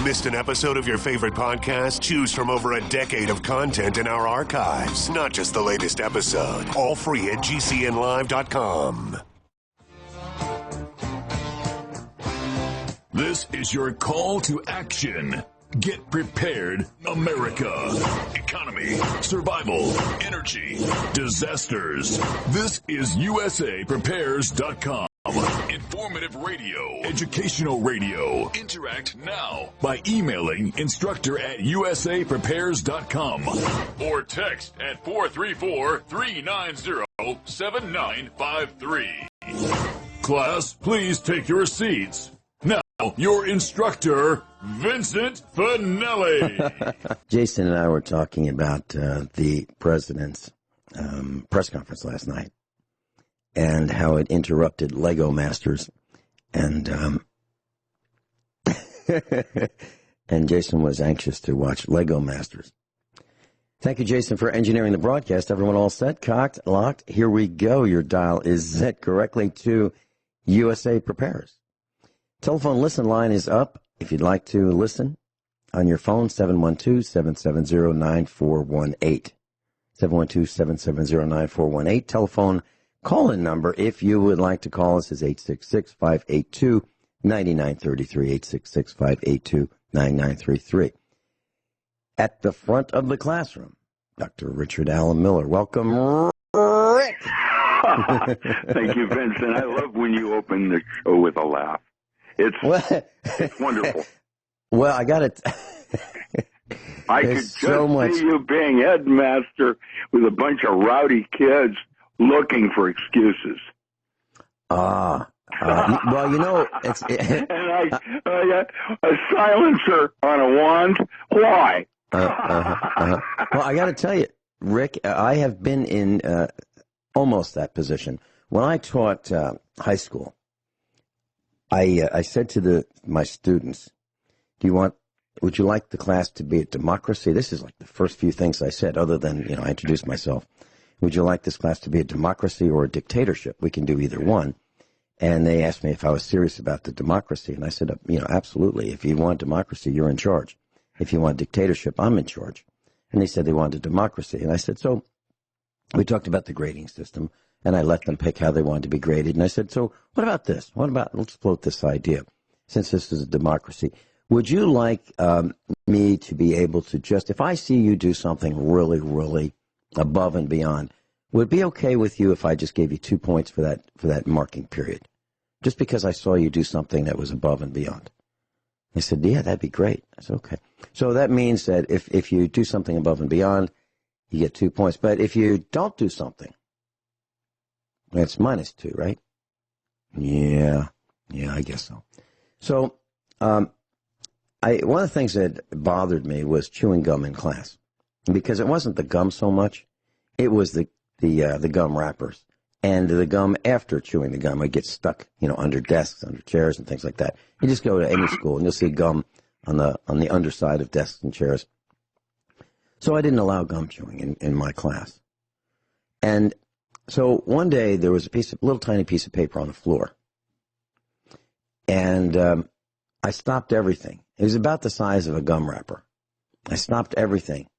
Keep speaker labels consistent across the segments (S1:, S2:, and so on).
S1: Missed an episode of your favorite podcast? Choose from over a decade of content in our archives, not just the latest episode. All free at GCNlive.com.
S2: This is your call to action. Get prepared, America. Economy, survival, energy, disasters. This is USAPrepares.com. Informative radio, educational radio. Interact now by emailing instructor@usaprepares.com or text at 434-390-7953. Class, please take your seats. Now, your instructor, Vincent Finelli.
S3: Jason and I were talking about the president's press conference last night and how it interrupted Lego Masters. And and Jason was anxious to watch Lego Masters. Thank you, Jason, for engineering the broadcast. Everyone all set, cocked, locked? Here we go. Your dial is set correctly to USA Prepares. Telephone listen line is up. If you'd like to listen on your phone, 712-770-9418. 712-770-9418. Telephone call-in number, if you would like to call us, is 866-582-9933. 866-582-9933. At the front of the classroom, Dr. Richard Allen Miller. Welcome, Rick.
S4: Thank you, Vincent. I love when you open the show with a laugh. It's wonderful.
S3: Well, I got it.
S4: I could just see you being headmaster with a bunch of rowdy kids looking for excuses.
S3: Well, it's...
S4: and a silencer on a wand. Why?
S3: Well, I got to tell you, Rick, I have been in almost that position. When I taught high school, I said to my students, would you like the class to be a democracy? This is like the first few things I said, other than, I introduced myself. Would you like this class to be a democracy or a dictatorship? We can do either one. And they asked me if I was serious about the democracy. And I said, absolutely. If you want democracy, you're in charge. If you want dictatorship, I'm in charge. And they said they wanted democracy. And I said, so we talked about the grading system. And I let them pick how they wanted to be graded. And I said, so what about this? Let's float this idea. Since this is a democracy, would you like me to be able to if I see you do something really, really above and beyond, would it be okay with you if I just gave you 2 points for that marking period? Just because I saw you do something that was above and beyond. They said, yeah, that'd be great. I said, okay. So that means that if you do something above and beyond, you get 2 points. But if you don't do something, it's -2, right? Yeah, I guess so. So, one of the things that bothered me was chewing gum in class, because it wasn't the gum so much; it was the gum wrappers and the gum after chewing the gum. It gets stuck, under desks, under chairs, and things like that. You just go to any school and you'll see gum on the underside of desks and chairs. So I didn't allow gum chewing in my class, and so one day there was a little tiny piece of paper on the floor, and I stopped everything. It was about the size of a gum wrapper. I stopped everything.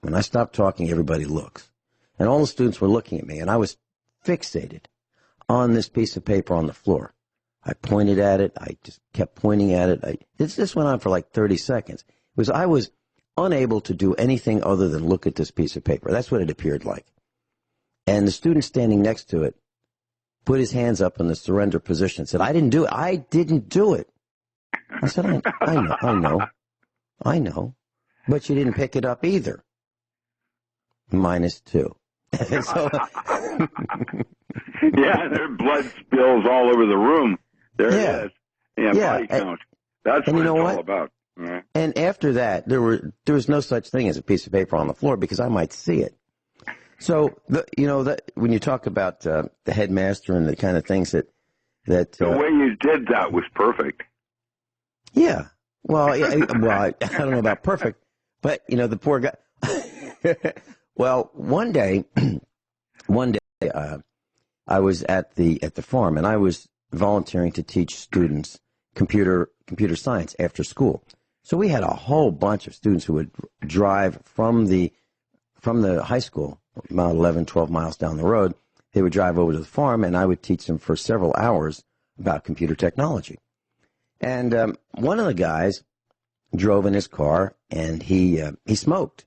S3: When I stopped talking, everybody looks, and all the students were looking at me, and I was fixated on this piece of paper on the floor. I pointed at it. I just kept pointing at it. This went on for like 30 seconds. I was unable to do anything other than look at this piece of paper. That's what it appeared like. And the student standing next to it put his hands up in the surrender position and said, I didn't do it. I didn't do it. I said, I know. But you didn't pick it up either. -2. So,
S4: yeah, their blood spills all over the room. There it is. Yeah, body count. That's what it's all about. Yeah.
S3: And after that, there was no such thing as a piece of paper on the floor because I might see it. So, when you talk about the headmaster and the kind of things that
S4: the way you did that was perfect.
S3: Yeah. Well, I don't know about perfect, but the poor guy. Well, one day, I was at the farm and I was volunteering to teach students computer science after school. So we had a whole bunch of students who would drive from the high school, about 11, 12 miles down the road. They would drive over to the farm, and I would teach them for several hours about computer technology. And one of the guys drove in his car, and he smoked.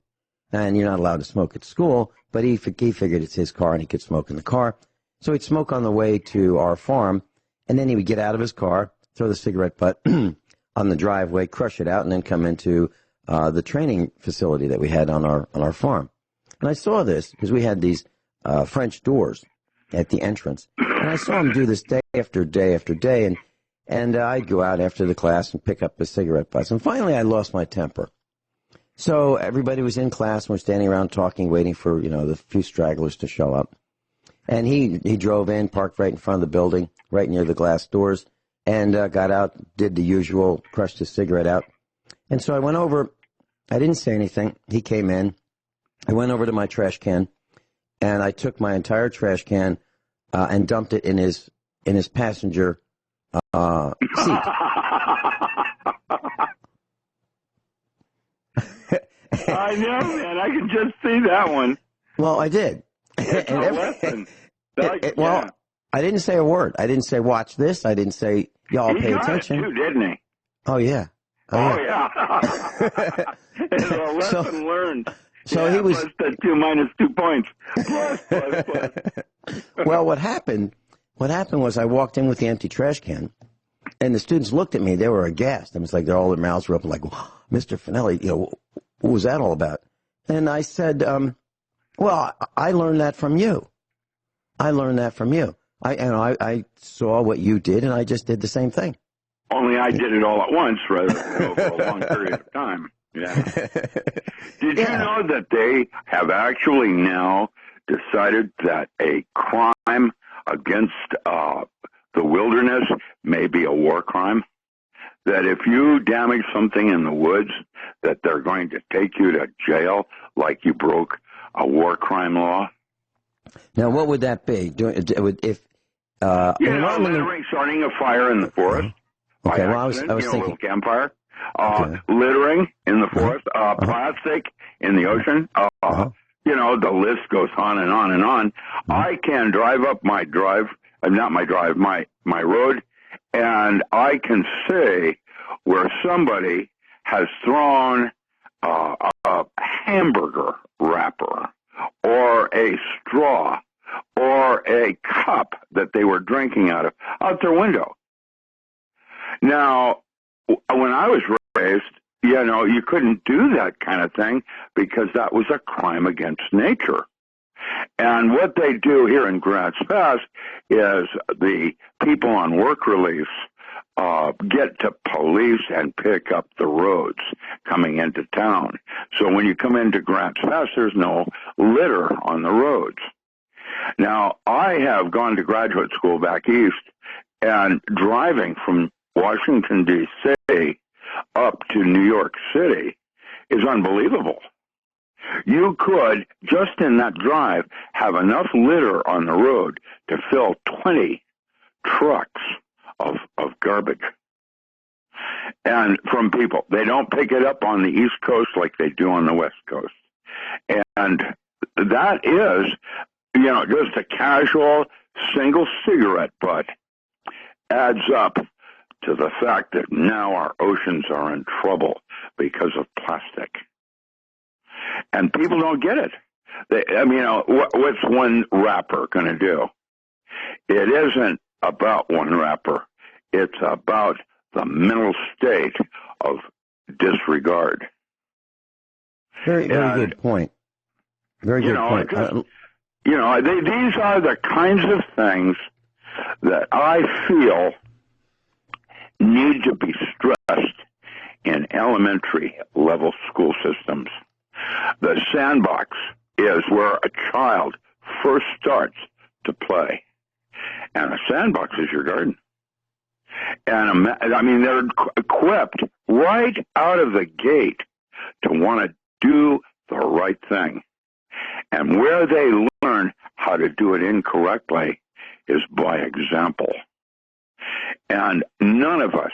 S3: And you're not allowed to smoke at school, but he figured it's his car and he could smoke in the car. So he'd smoke on the way to our farm, and then he would get out of his car, throw the cigarette butt on the driveway, crush it out, and then come into the training facility that we had on our farm. And I saw this because we had these French doors at the entrance, and I saw him do this day after day after day, and I'd go out after the class and pick up the cigarette butts. And finally, I lost my temper. So everybody was in class, and we're standing around talking, waiting for, the few stragglers to show up. And he drove in, parked right in front of the building, right near the glass doors, and got out, did the usual, crushed his cigarette out. And so I went over. I didn't say anything. He came in. I went over to my trash can, and I took my entire trash can and dumped it in his passenger seat.
S4: I know, man. I can just see that one.
S3: Well, I did.
S4: It's a lesson.
S3: Well, I didn't say a word. I didn't say, watch this. I didn't say, y'all pay attention.
S4: He got it too, didn't he?
S3: Oh, yeah.
S4: Oh, yeah. It's a lesson learned.
S3: So he was...
S4: Plus the 2 minus 2 points. Plus.
S3: Well, what happened was I walked in with the empty trash can, and the students looked at me. They were aghast. It was like all their mouths were open, like, Mr. Finelli, what was that all about? And I said, well, I learned that from you. I saw what you did, and I just did the same thing.
S4: Only I did it all at once rather than over a long period of time. Yeah. Did you know that they have actually now decided that a crime against the wilderness may be a war crime? That if you damage something in the woods, that they're going to take you to jail like you broke a war crime law?
S3: Now, what would that be?
S4: Littering, starting a fire in the forest.
S3: Okay, well, I was thinking.
S4: A little campfire. Littering in the forest. Plastic in the ocean. The list goes on and on and on. I can drive up my road, and I can see where somebody has thrown a hamburger wrapper or a straw or a cup that they were drinking out their window. Now, when I was raised, you couldn't do that kind of thing because that was a crime against nature. And what they do here in Grants Pass is the people on work release get to police and pick up the roads coming into town. So when you come into Grants Pass, there's no litter on the roads. Now, I have gone to graduate school back east, and driving from Washington, D.C. up to New York City is unbelievable. You could, just in that drive, have enough litter on the road to fill 20 trucks of garbage. And from people. They don't pick it up on the East Coast like they do on the West Coast. And that is, just a casual single cigarette butt adds up to the fact that now our oceans are in trouble because of plastic. And people don't get it. What's one wrapper going to do? It isn't about one wrapper. It's about the mental state of disregard.
S3: Very good point. Very good point.
S4: These are the kinds of things that I feel need to be stressed in elementary level school systems. The sandbox is where a child first starts to play. And a sandbox is your garden. And they're equipped right out of the gate to want to do the right thing. And where they learn how to do it incorrectly is by example. And none of us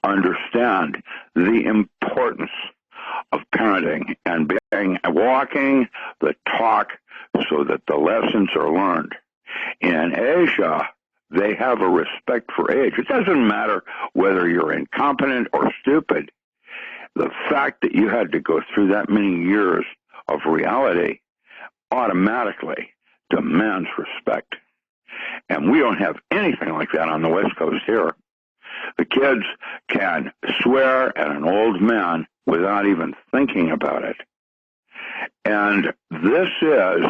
S4: understand the importance of parenting and walking the talk so that the lessons are learned. In Asia, they have a respect for age. It doesn't matter whether you're incompetent or stupid. The fact that you had to go through that many years of reality automatically demands respect. And we don't have anything like that on the West Coast here. The kids can swear at an old man without even thinking about it. And this is,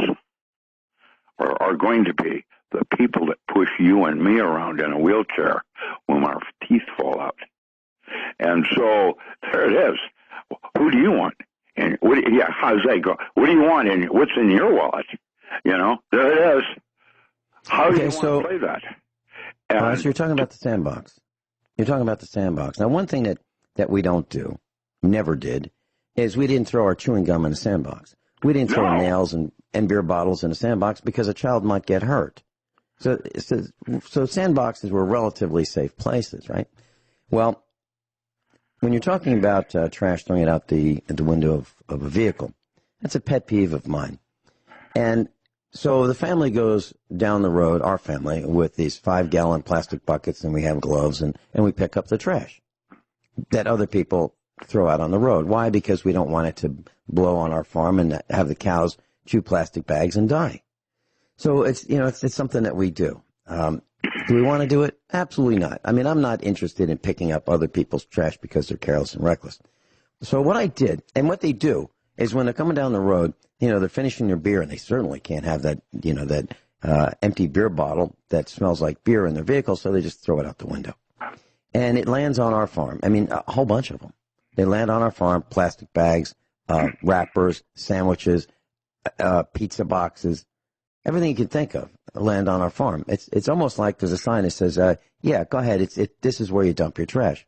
S4: or are going to be, the people that push you and me around in a wheelchair when our teeth fall out. And so there it is. Who do you want? And how's that go? What do you want? And what's in your wallet? You know, there it is. How do you want to play that?
S3: So you're talking about the sandbox. You're talking about the sandbox. Now, one thing that we don't do, never did, is we didn't throw our chewing gum in a sandbox. We didn't throw nails and beer bottles in a sandbox because a child might get hurt. So sandboxes were relatively safe places, right? Well, when you're talking about trash throwing it out the window of a vehicle, that's a pet peeve of mine. And so the family goes down the road, our family, with these 5-gallon plastic buckets, and we have gloves, and we pick up the trash that other people throw out on the road. Why? Because we don't want it to blow on our farm and have the cows chew plastic bags and die. So it's something that we do. Do we want to do it? Absolutely not. I mean, I'm not interested in picking up other people's trash because they're careless and reckless. So what I did, and what they do, is when they're coming down the road, they're finishing their beer, and they certainly can't have that, that empty beer bottle that smells like beer in their vehicle, so they just throw it out the window. And it lands on our farm. I mean, a whole bunch of them. They land on our farm, plastic bags, wrappers, sandwiches, pizza boxes, everything you can think of land on our farm. It's almost like there's a sign that says, yeah, go ahead, this is where you dump your trash.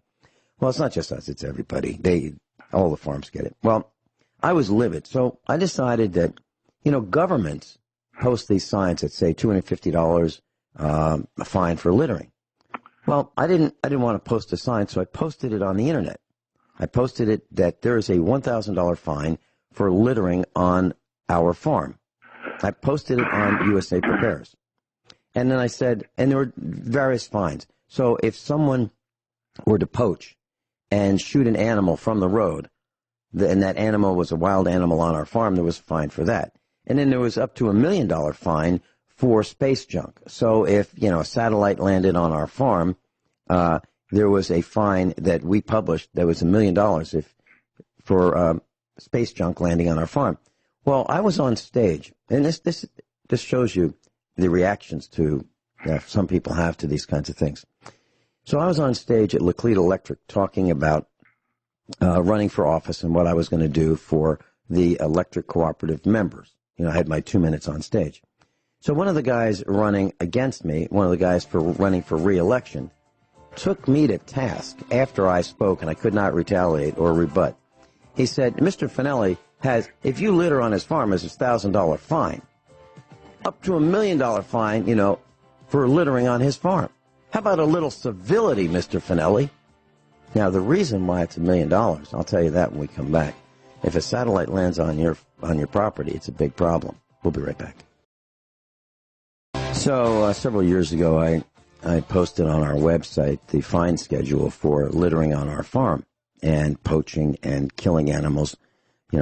S3: Well, it's not just us, it's everybody. All the farms get it. Well, I was livid, so I decided that, governments post these signs that say $250 a fine for littering. Well, I didn't want to post a sign, so I posted it on the internet. I posted it that there is a $1,000 fine for littering on our farm. I posted it on USA Prepares. And then I said, and there were various fines. So if someone were to poach and shoot an animal from the road, and that animal was a wild animal on our farm, there was a fine for that. And then there was up to $1 million fine for space junk. So if, a satellite landed on our farm, there was a fine that we published that was $1 million for space junk landing on our farm. Well, I was on stage, and this shows you the reactions some people have to these kinds of things. So I was on stage at Laclede Electric talking about running for office and what I was going to do for the electric cooperative members. I had my 2 minutes on stage. So one of the guys running against me, one of the guys running for re-election, took me to task after I spoke, and I could not retaliate or rebut. He said, Mr. Finelli if you litter on his farm, is a $1,000 fine. Up to $1 million fine, for littering on his farm. How about a little civility, Mr. Finelli? Now, the reason why it's $1 million, I'll tell you that when we come back. If a satellite lands on your property, it's a big problem. We'll be right back. So, several years ago, I posted on our website the fine schedule for littering on our farm and poaching and killing animals,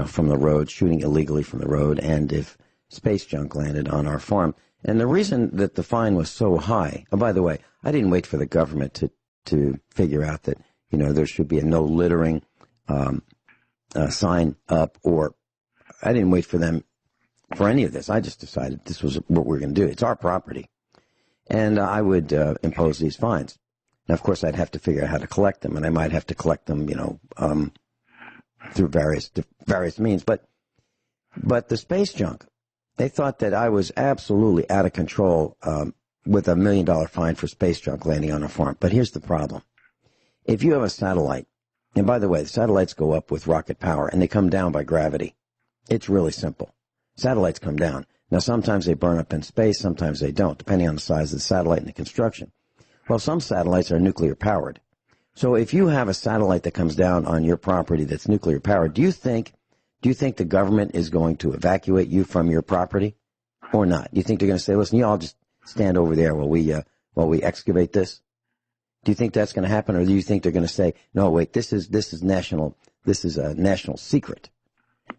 S3: from the road, shooting illegally from the road, and if space junk landed on our farm. And the reason that the fine was so high, by the way, I didn't wait for the government to figure out that, there should be a no littering sign up, or I didn't wait for them for any of this. I just decided this was what we're going to do. It's our property. And I would impose these fines. Now, of course, I'd have to figure out how to collect them, and I might have to collect them, through various means. But the space junk, they thought that I was absolutely out of control with $1 million fine for space junk landing on a farm. But here's the problem. If you have a satellite, and by the way, the satellites go up with rocket power, and they come down by gravity. It's really simple. Satellites come down. Now, sometimes they burn up in space, sometimes they don't, depending on the size of the satellite and the construction. Well, some satellites are nuclear powered. So if you have a satellite that comes down on your property that's nuclear powered, do you think the government is going to evacuate you from your property or not? Do you think they're going to say, listen, you all just stand over there while we excavate this? Do you think that's going to happen, or do you think they're going to say, no, wait, this is a national secret.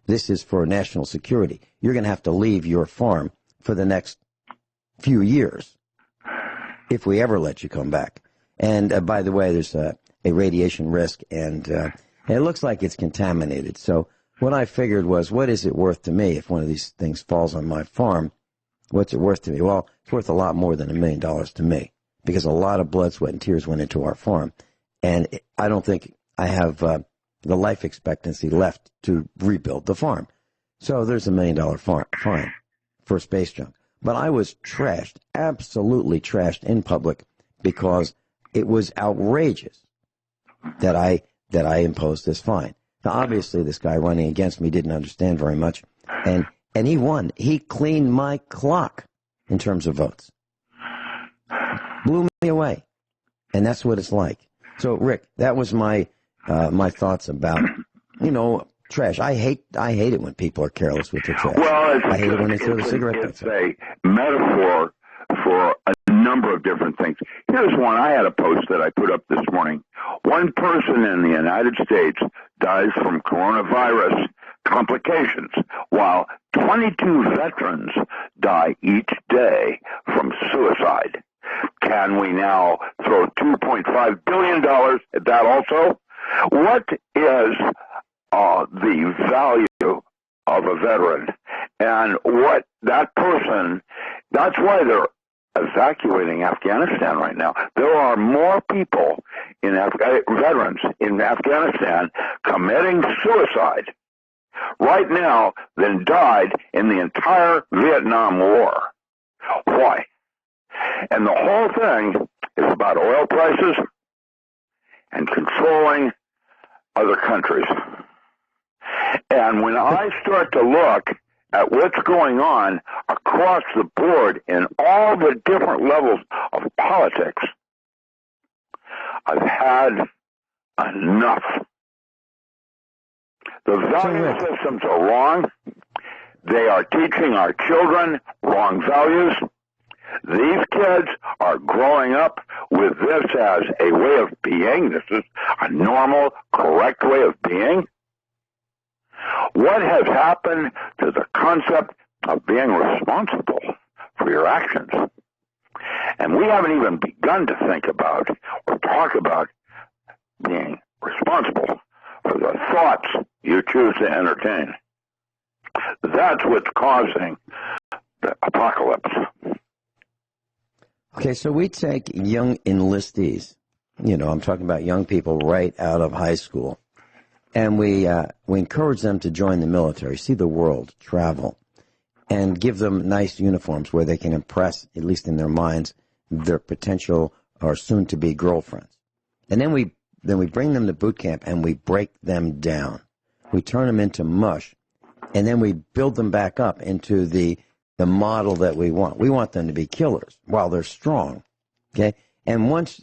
S3: This is for national security. You're going to have to leave your farm for the next few years if we ever let you come back. And by the way, there's a radiation risk, and it looks like it's contaminated. So what I figured was, what is it worth to me if one of these things falls on my farm? What's it worth to me? Well, it's worth a lot more than $1 million to me, because a lot of blood, sweat, and tears went into our farm. And I don't think I have the life expectancy left to rebuild the farm. So there's $1 million fine for space junk. But I was trashed, absolutely trashed in public, because it was outrageous that I imposed this fine. Now, obviously, this guy running against me didn't understand very much, and he won. He cleaned my clock in terms of votes. Blew me away. And that's what it's like. So, Rick, that was my thoughts about, trash. I hate it when people are careless with their trash.
S4: Well,
S3: I hate it when they throw the cigarette butts.
S4: It's a metaphor for a number of different things. Here's one. I had a post that I put up this morning. One person in the United States dies from coronavirus complications, while 22 veterans die each day from suicide. Can we now throw $2.5 billion at that also? What is the value of a veteran? And what that person, that's why they're evacuating Afghanistan right now. There are more people veterans in Afghanistan committing suicide right now than died in the entire Vietnam War. Why? And the whole thing is about oil prices and controlling other countries. And when I start to look at what's going on across the board in all the different levels of politics, I've had enough. The value systems are wrong. They are teaching our children wrong values. These kids are growing up with this as a way of being. This is a normal, correct way of being. What has happened to the concept of being responsible for your actions? And we haven't even begun to think about or talk about being responsible for the thoughts you choose to entertain. That's what's causing the apocalypse.
S3: Okay, so we take young enlistees, I'm talking about young people right out of high school, and we encourage them to join the military, see the world, travel, and give them nice uniforms where they can impress, at least in their minds, their potential or soon-to-be girlfriends. And then we bring them to boot camp and we break them down. We turn them into mush, and then we build them back up into the model that we want. We want them to be killers while they're strong, okay? And once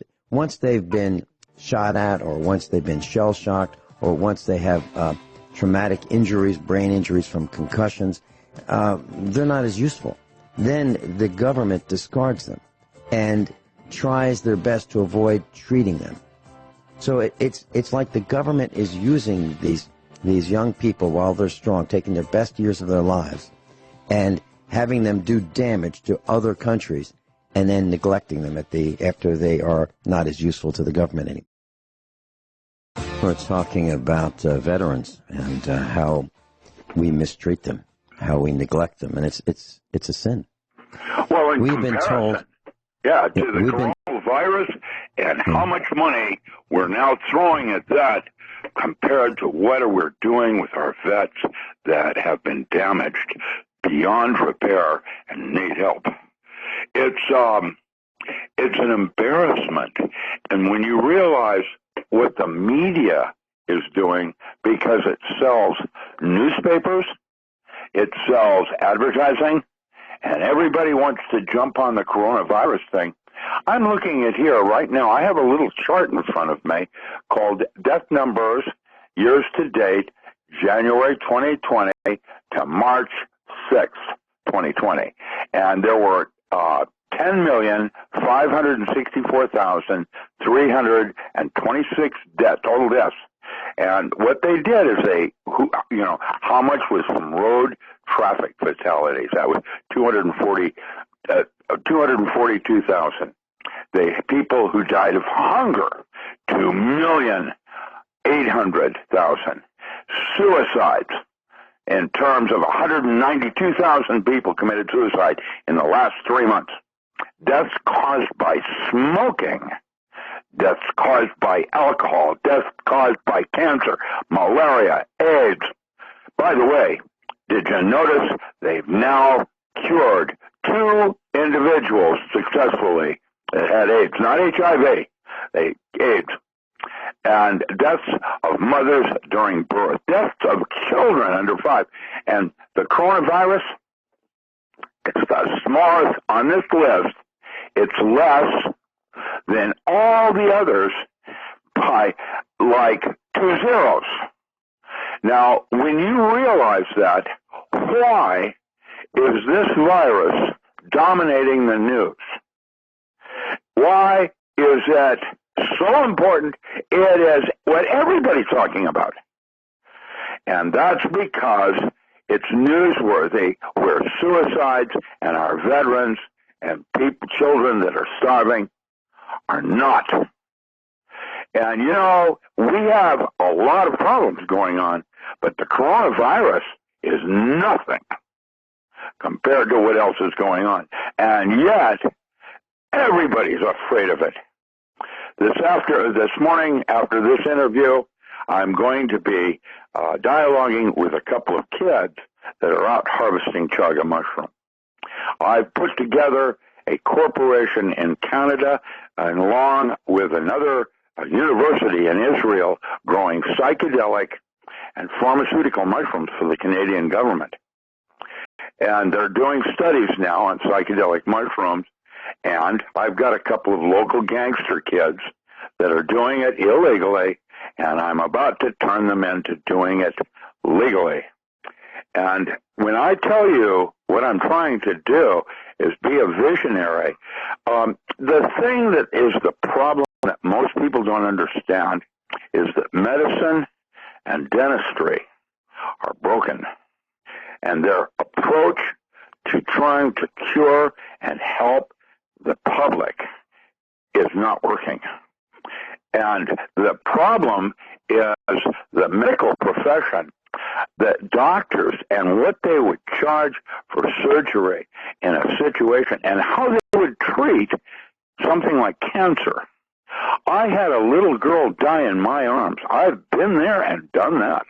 S3: they've been shot at, or once they've been shell-shocked, or once they have traumatic injuries, brain injuries from concussions, they're not as useful. Then the government discards them and tries their best to avoid treating them. So it's like the government is using these young people while they're strong, taking their best years of their lives, and having them do damage to other countries, and then neglecting them after they are not as useful to the government anymore. We're talking about veterans and how we mistreat them, how we neglect them, and it's a sin.
S4: Well,
S3: we've been told,
S4: to the coronavirus and how much money we're now throwing at that compared to what we're doing with our vets that have been damaged beyond repair and need help. It's an embarrassment. And when you realize what the media is doing, because it sells newspapers, it sells advertising, and everybody wants to jump on the coronavirus thing, I'm looking at here right now. I have a little chart in front of me called Death Numbers Years to Date, January 2020 to March 6th, 2020. And there were 10,564,326 total deaths. And what they did is how much was from road traffic fatalities? That was 242,000. The people who died of hunger, 2,800,000. Suicides, in terms of 192,000 people committed suicide in the last 3 months. Deaths caused by smoking, deaths caused by alcohol, deaths caused by cancer, malaria, AIDS. By the way, did you notice they've now cured 2 individuals successfully that had AIDS, not HIV, AIDS. And deaths of mothers during birth, deaths of children under 5. And the coronavirus, it's the smallest on this list. It's less than all the others by like 2 zeros. Now, when you realize that, why is this virus dominating the news? Why is it so important? It is what everybody's talking about. And that's because it's newsworthy where suicides and our veterans and children that are starving are not. And, we have a lot of problems going on, but the coronavirus is nothing compared to what else is going on. And yet, everybody's afraid of it. This morning, after this interview, I'm going to be dialoguing with a couple of kids that are out harvesting chaga mushroom. I've put together a corporation in Canada, and along with another university in Israel, growing psychedelic and pharmaceutical mushrooms for the Canadian government. And they're doing studies now on psychedelic mushrooms. And I've got a couple of local gangster kids that are doing it illegally, and I'm about to turn them into doing it legally. And when I tell you what I'm trying to do is be a visionary, the thing that is the problem that most people don't understand is that medicine and dentistry are broken, and their approach to trying to cure and help the public is not working. And the problem is the medical profession, that doctors and what they would charge for surgery in a situation and how they would treat something like cancer. I had a little girl die in my arms. I've been there and done that.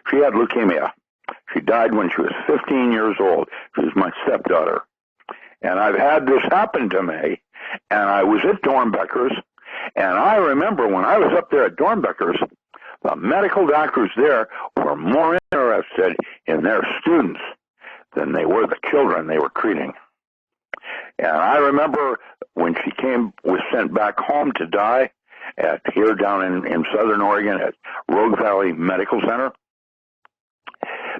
S4: She had leukemia. She died when she was 15 years old. She was my stepdaughter. And I've had this happen to me, and I was at Dornbecker's, and I remember when I was up there at Dornbecker's, the medical doctors there were more interested in their students than they were the children they were treating. And I remember when she was sent back home to die here down in Southern Oregon at Rogue Valley Medical Center,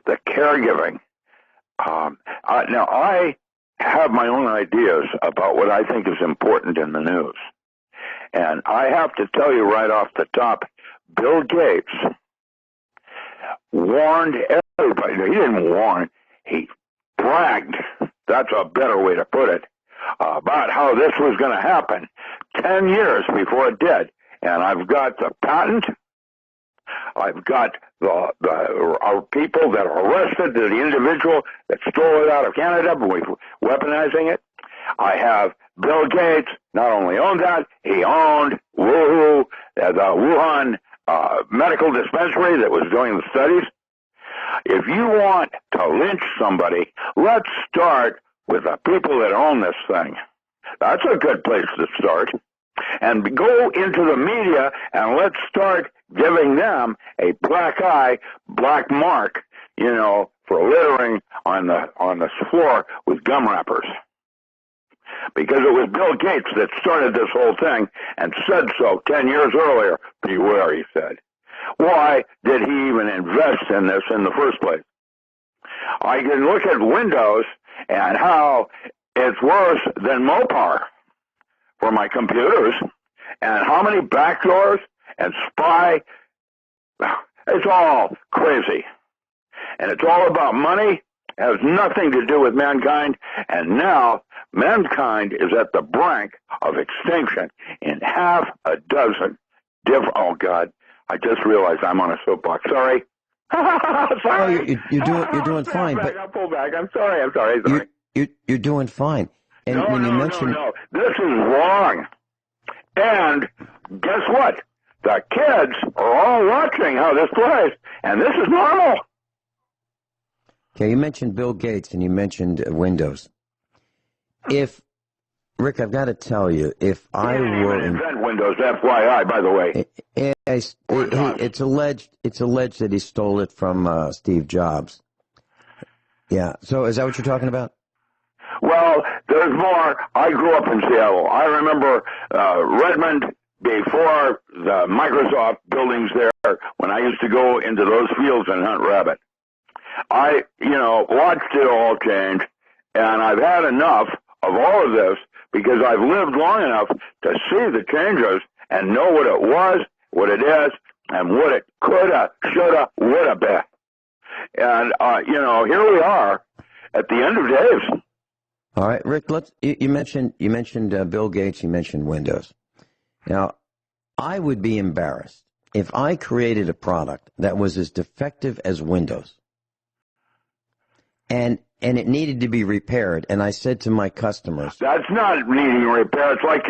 S4: the caregiving. Now, I have my own ideas about what I think is important in the news. And I have to tell you right off the top, Bill Gates warned everybody. He didn't warn, he bragged, that's a better way to put it, about how this was going to happen 10 years before it did. And I've got the patent. I've got our people that are arrested, the individual that stole it out of Canada, weaponizing it. I have Bill Gates not only owned that, he owned the Wuhan medical dispensary that was doing the studies. If you want to lynch somebody, let's start with the people that own this thing. That's a good place to start. And go into the media and let's start giving them a black eye, black mark, for littering on the floor with gum wrappers. because it was Bill Gates that started this whole thing and said so 10 years earlier. Beware, he said. Why did he even invest in this in the first place? I can look at Windows and how it's worse than Mopar for my computers, and how many backdoors and spy. It's all crazy. And it's all about money. It has nothing to do with mankind. And now mankind is at the brink of extinction in half a dozen different. Oh, God. I just realized I'm on a soapbox. Sorry. Sorry.
S3: Oh, you're doing fine. But
S4: I'll pull back. I'm sorry.
S3: You're doing fine. And
S4: No. This is wrong. And guess what? The kids are all watching how this plays, and this is normal.
S3: Okay, you mentioned Bill Gates and you mentioned Windows. Rick, I've got to tell you, if I were
S4: invent Windows, FYI, by the way.
S3: It's alleged that he stole it from Steve Jobs. Yeah. So is that what you're talking about?
S4: Well, there's more. I grew up in Seattle. I remember Redmond before the Microsoft buildings there, when I used to go into those fields and hunt rabbit. I, watched it all change, and I've had enough of all of this because I've lived long enough to see the changes and know what it was, what it is, and what it coulda, shoulda, woulda been. And, here we are at the end of days.
S3: All right, Rick, you mentioned Bill Gates, you mentioned Windows. Now, I would be embarrassed if I created a product that was as defective as Windows, and it needed to be repaired, and I said to my customers,
S4: that's not needing repair. It's like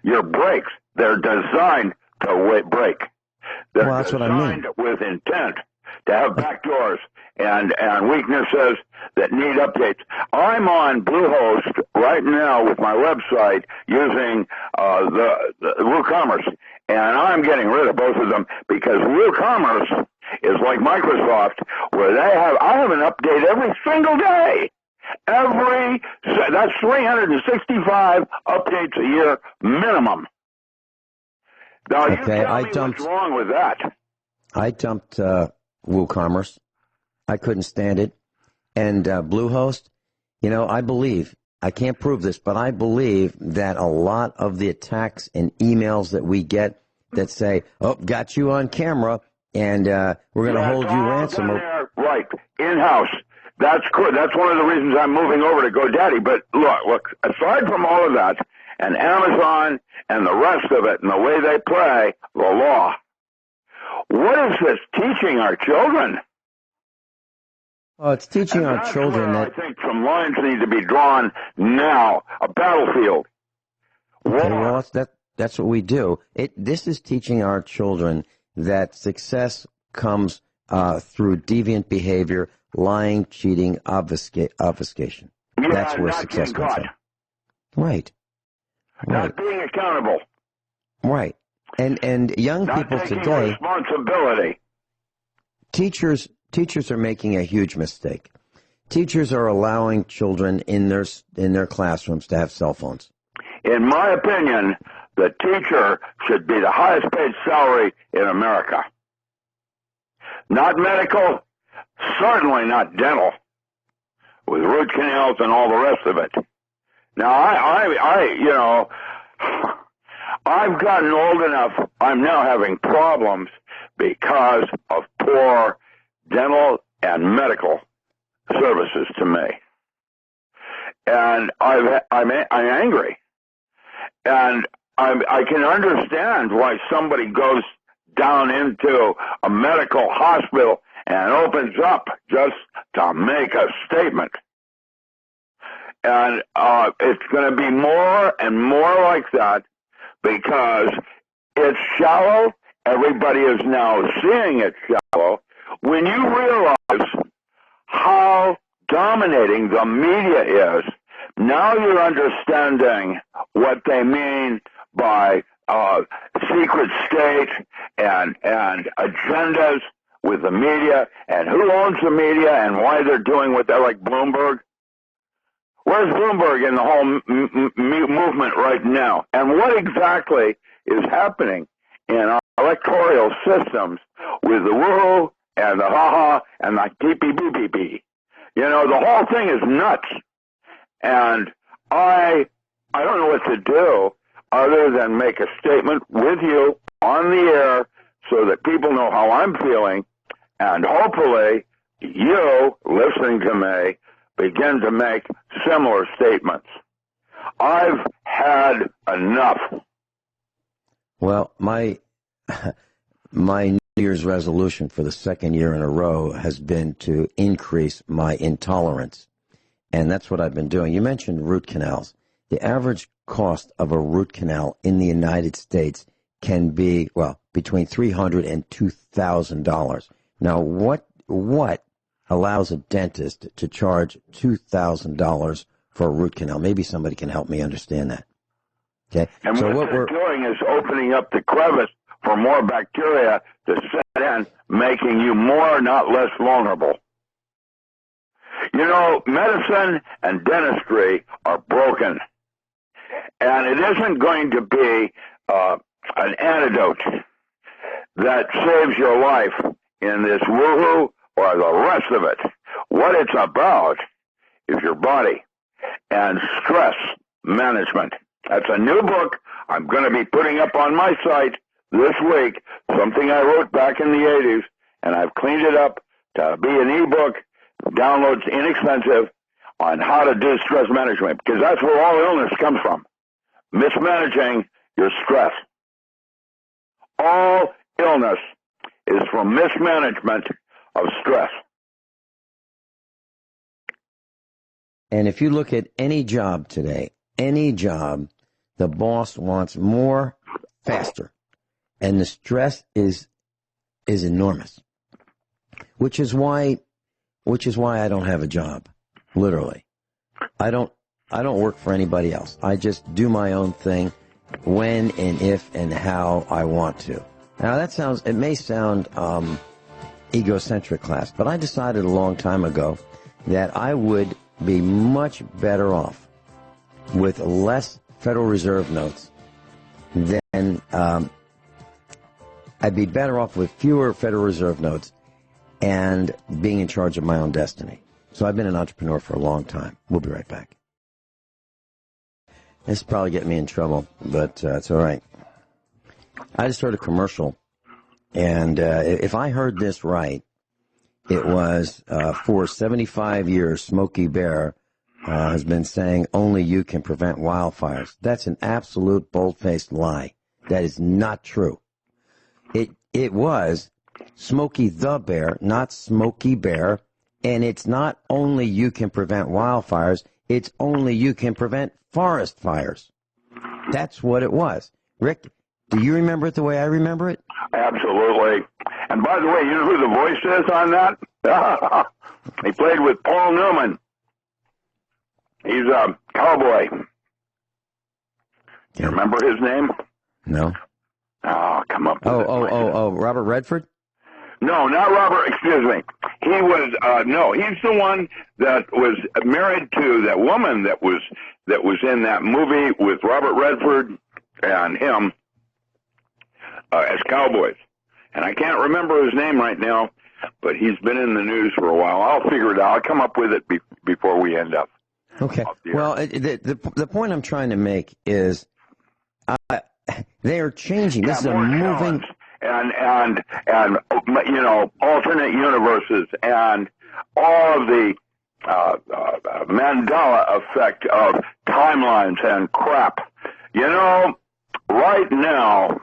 S4: your brakes. They're designed to break. They're
S3: that's what I mean.
S4: Designed with intent to have backdoors and weaknesses that need updates. I'm on Bluehost right now with my website using the WooCommerce, and I'm getting rid of both of them because WooCommerce is like Microsoft, where I have an update every single day. That's 365 updates a year minimum. Now, you tell me what's wrong with that.
S3: I dumped WooCommerce. I couldn't stand it. And Bluehost, I can't prove this, but I believe that a lot of the attacks and emails that we get that say, oh, got you on camera, and we're going to hold you ransom.
S4: Right, in-house. That's good. That's one of the reasons I'm moving over to GoDaddy. But look, aside from all of that, and Amazon and the rest of it and the way they play the law, what is this teaching our children?
S3: Well, it's teaching our children that
S4: I think some lines need to be drawn now. A battlefield.
S3: Okay, well, that's what we do. This is teaching our children that success comes through deviant behavior, lying, cheating, obfuscation.
S4: Yeah,
S3: that's where success comes from. Right.
S4: Not being accountable.
S3: Right. And young people today,
S4: responsibility.
S3: Teachers are making a huge mistake. Teachers are allowing children in their classrooms to have cell phones.
S4: In my opinion, the teacher should be the highest paid salary in America. Not medical, certainly not dental, with root canals and all the rest of it. Now, I've gotten old enough, I'm now having problems because of poor dental and medical services to me. And I'm angry. And I can understand why somebody goes down into a medical hospital and opens up just to make a statement. And it's going to be more and more like that because it's shallow. Everybody is now seeing it shallow. When you realize how dominating the media is, now you're understanding what they mean by secret state and agendas with the media and who owns the media and why they're doing what they're like Bloomberg. Where's Bloomberg in the whole movement right now? And what exactly is happening in our electoral systems with the woo and the ha-ha and the keepy-bee-bee-bee? You know, the whole thing is nuts. And I don't know what to do other than make a statement with you on the air so that people know how I'm feeling, and hopefully you, listening to me, begin to make similar statements. I've had enough.
S3: Well, my New Year's resolution for the second year in a row has been to increase my intolerance, and that's what I've been doing. You mentioned root canals. The average cost of a root canal in the United States can be, well, between $300 and $2,000. Now, what allows a dentist to charge $2,000 for a root canal? Maybe somebody can help me understand that. Okay.
S4: And
S3: so
S4: what they're doing is opening up the crevice for more bacteria to set in, making you more, not less vulnerable. You know, medicine and dentistry are broken. And it isn't going to be an antidote that saves your life in this woohoo or the rest of it. What it's about is your body and stress management. That's a new book I'm going to be putting up on my site this week, something I wrote back in the 80s, and I've cleaned it up to be an ebook, downloads inexpensive, on how to do stress management, because that's where all illness comes from, mismanaging your stress. All illness is from mismanagement of stress.
S3: And if you look at any job today, any job, the boss wants more, faster. And the stress is enormous. Which is why I don't have a job. Literally. I don't work for anybody else. I just do my own thing when and if and how I want to. Now it may sound egocentric, class, but I decided a long time ago that I would be much better off with less Federal Reserve notes than I'd be better off with fewer Federal Reserve notes and being in charge of my own destiny. So I've been an entrepreneur for a long time. We'll be right back. This is probably getting me in trouble, but it's all right. I just heard a commercial, and if I heard this right, it was for 75 years, Smokey Bear has been saying only you can prevent wildfires. That's an absolute bold-faced lie. That is not true. It was Smokey the Bear, not Smokey Bear, and it's not only you can prevent wildfires, it's only you can prevent forest fires. That's what it was. Rick, do you remember it the way I remember it?
S4: Absolutely. And by the way, you know who the voice is on that? He played with Paul Newman. He's a cowboy. You remember his name?
S3: No.
S4: Oh, come up with it.
S3: Robert Redford?
S4: No, not Robert, excuse me. He was, he's the one that was married to that woman that was in that movie with Robert Redford and him as cowboys. And I can't remember his name right now, but he's been in the news for a while. I'll figure it out. I'll come up with it before we end up.
S3: Okay. Well, the point I'm trying to make is they are changing. This is a moving...
S4: And you know, alternate universes and all of the Mandela effect of timelines and crap. You know, right now,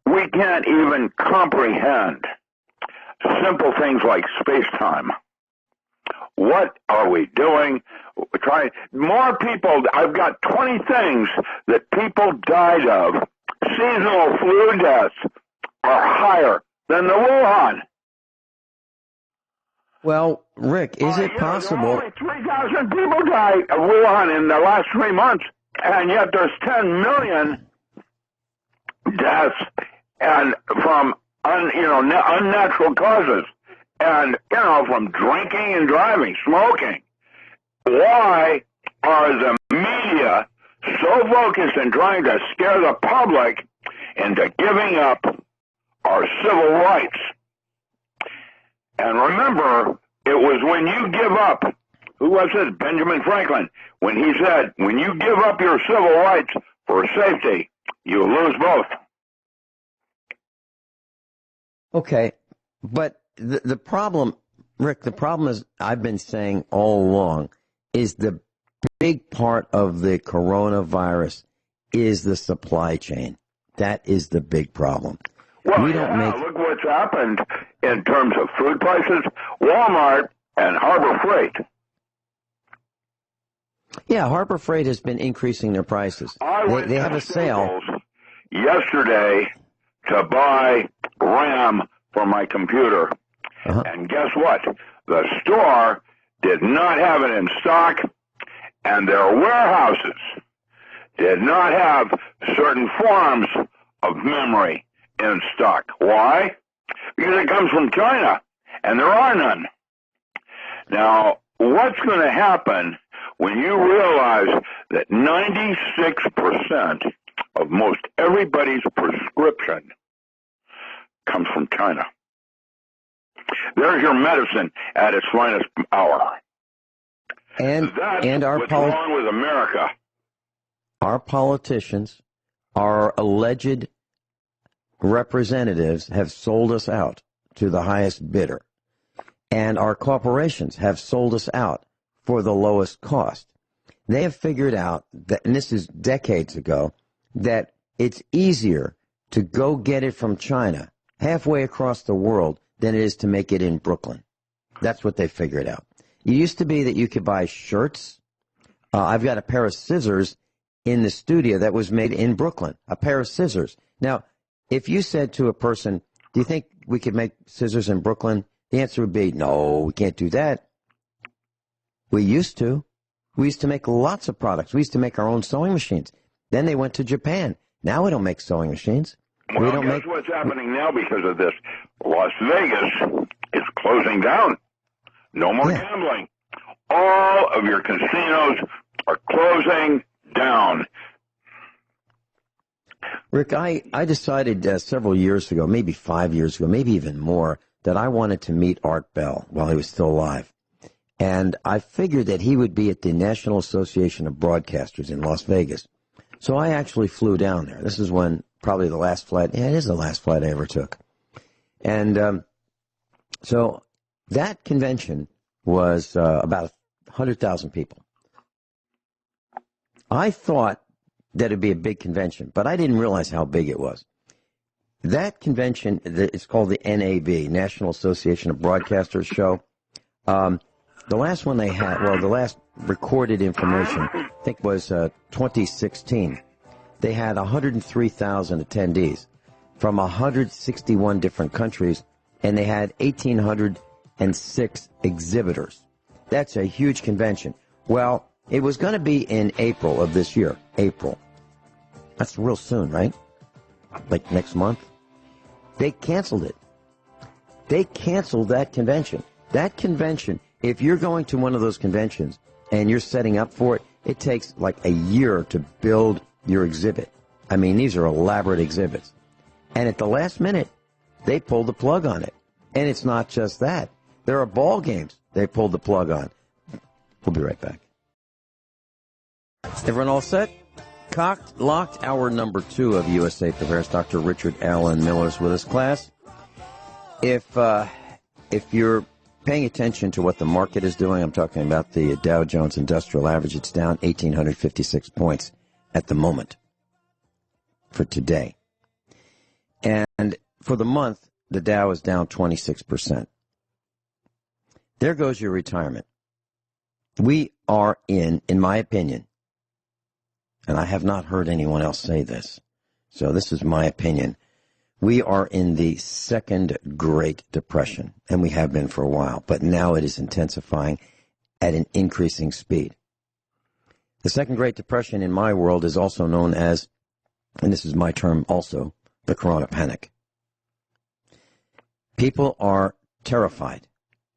S4: we can't even comprehend simple things like space-time. What are we doing? More people, I've got 20 things that people died of. Seasonal flu deaths are higher than the Wuhan.
S3: Well, Rick, is it possible?
S4: Only 3,000 people died of Wuhan in the last 3 months, and yet there's 10 million deaths and from unnatural causes, and from drinking and driving, smoking. Why are the media so focused in trying to scare the public into giving up our civil rights. And remember, it was when you give up, who was it? Benjamin Franklin, when he said, when you give up your civil rights for safety, you lose both.
S3: Okay, but the problem, Rick, the problem is, I've been saying all along, is the big part of the coronavirus is the supply chain. That is the big problem.
S4: Well, look what's happened in terms of food prices. Walmart and Harbor Freight.
S3: Yeah, Harbor Freight has been increasing their prices. They have a sale
S4: yesterday to buy RAM for my computer. And guess what? The store did not have it in stock, and their warehouses did not have certain forms of memory in stock. Why? Because it comes from China, and there are none. Now, what's going to happen when you realize that 96% of most everybody's prescription comes from China? There's your medicine at its finest hour.
S3: And
S4: what's wrong with America.
S3: Our politicians, our alleged representatives have sold us out to the highest bidder. And our corporations have sold us out for the lowest cost. They have figured out that, and this is decades ago, that it's easier to go get it from China halfway across the world than it is to make it in Brooklyn. That's what they figured out. It used to be that you could buy shirts. I've got a pair of scissors in the studio that was made in Brooklyn, a pair of scissors. Now, if you said to a person, do you think we could make scissors in Brooklyn? The answer would be, no, we can't do that. We used to. We used to make lots of products. We used to make our own sewing machines. Then they went to Japan. Now we don't make sewing machines.
S4: Well, guess what's happening now because of this? Las Vegas is closing down. No more gambling. All of your casinos are closing down.
S3: Rick, I decided several years ago, maybe 5 years ago, maybe even more, that I wanted to meet Art Bell while he was still alive. And I figured that he would be at the National Association of Broadcasters in Las Vegas. So I actually flew down there. This is when probably the last flight, it is the last flight I ever took. And so that convention was about 100,000 people. I thought that it'd be a big convention, but I didn't realize how big it was. That convention, it's called the NAB, National Association of Broadcasters show. The last one they had, the last recorded information, I think was 2016. They had 103,000 attendees from 161 different countries, and they had 1,806 exhibitors. That's a huge convention. Well, it was going to be in April of this year. April. That's real soon, right? Like next month. They canceled it. They canceled that convention. That convention, if you're going to one of those conventions and you're setting up for it, it takes like a year to build your exhibit. I mean, these are elaborate exhibits. And at the last minute, they pulled the plug on it. And it's not just that. There are ball games they pulled the plug on. We'll be right back. Everyone all set? Cocked, locked, hour number 2 of USA Prepares. Dr. Richard Allen Miller's with us, class. If you're paying attention to what the market is doing, I'm talking about the Dow Jones Industrial Average. It's down 1,856 points at the moment for today. And for the month, the Dow is down 26%. There goes your retirement. We are in my opinion, and I have not heard anyone else say this, so this is my opinion, we are in the second Great Depression, and we have been for a while, but now it is intensifying at an increasing speed. The second Great Depression in my world is also known as, and this is my term also, the Corona Panic. People are terrified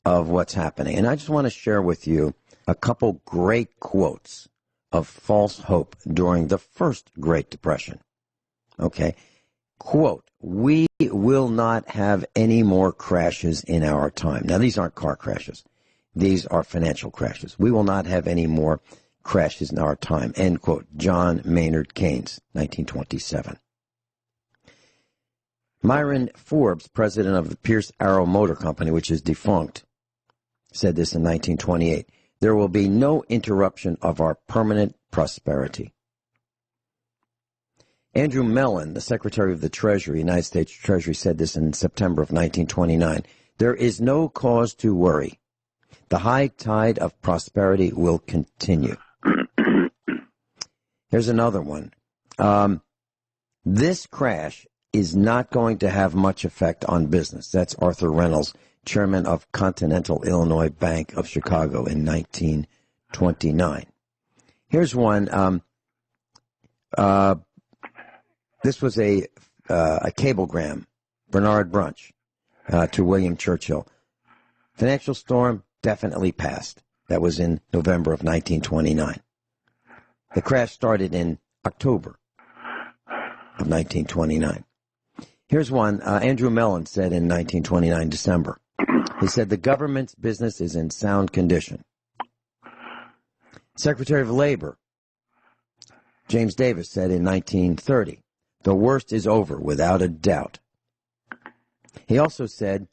S3: of what's happening, and I just want to share with you a couple great quotes of false hope during the first Great Depression. Okay? Quote, we will not have any more crashes in our time. Now, these aren't car crashes. These are financial crashes. We will not have any more crashes in our time. End quote. John Maynard Keynes, 1927. Myron Forbes, president of the Pierce Arrow Motor Company, which is defunct, said this in 1928. There will be no interruption of our permanent prosperity. Andrew Mellon, the Secretary of the Treasury, United States Treasury, said this in September of 1929. There is no cause to worry. The high tide of prosperity will continue. Here's another one. This crash is not going to have much effect on business. That's Arthur Reynolds, chairman of Continental Illinois Bank of Chicago in 1929. Here's one. This was a cablegram, Bernard Brunch, to William Churchill. Financial storm definitely passed. That was in November of 1929. The crash started in October of 1929. Here's one Andrew Mellon said in 1929, December. He said, the government's business is in sound condition. Secretary of Labor, James Davis, said in 1930, the worst is over without a doubt. He also said,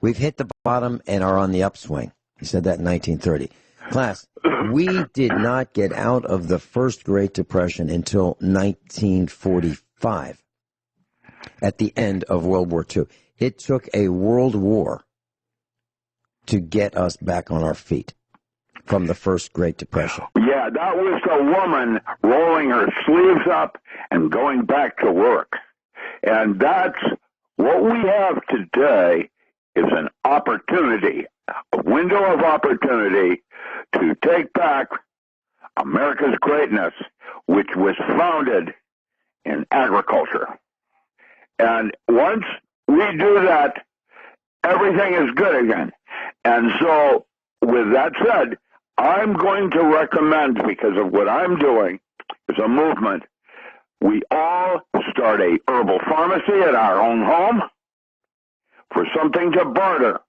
S3: we've hit the bottom and are on the upswing. He said that in 1930. Class, we did not get out of the first Great Depression until 1945, at the end of World War II. It took a world war to get us back on our feet from the first Great Depression.
S4: Yeah, that was a woman rolling her sleeves up and going back to work. And that's what we have today is an opportunity, a window of opportunity to take back America's greatness, which was founded in agriculture. And once we do that, everything is good again. And so, with that said, I'm going to recommend, because of what I'm doing, as a movement, we all start a herbal pharmacy at our own home for something to barter.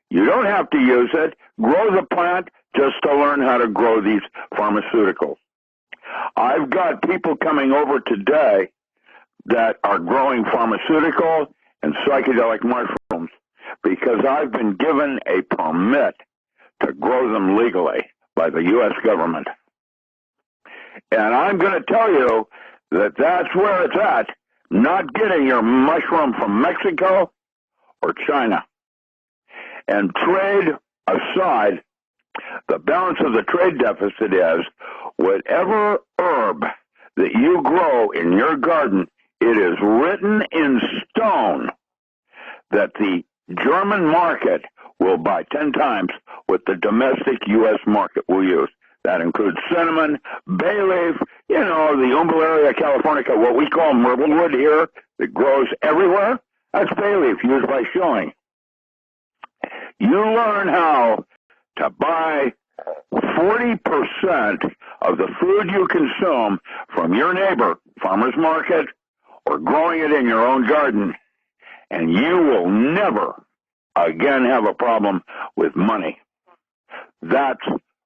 S4: You don't have to use it. Grow the plant just to learn how to grow these pharmaceuticals. I've got people coming over today that are growing pharmaceutical and psychedelic mushrooms because I've been given a permit to grow them legally by the U.S. government. And I'm going to tell you that that's where it's at, not getting your mushroom from Mexico or China. And trade aside, the balance of the trade deficit is whatever herb that you grow in your garden, it is written in stone that the German market will buy 10 times what the domestic U.S. market will use. That includes cinnamon, bay leaf, the Umbularia californica, what we call myrtlewood here, that grows everywhere. That's bay leaf used by showing. You learn how to buy 40% of the food you consume from your neighbor, farmer's market, or growing it in your own garden, and you will never again have a problem with money. That's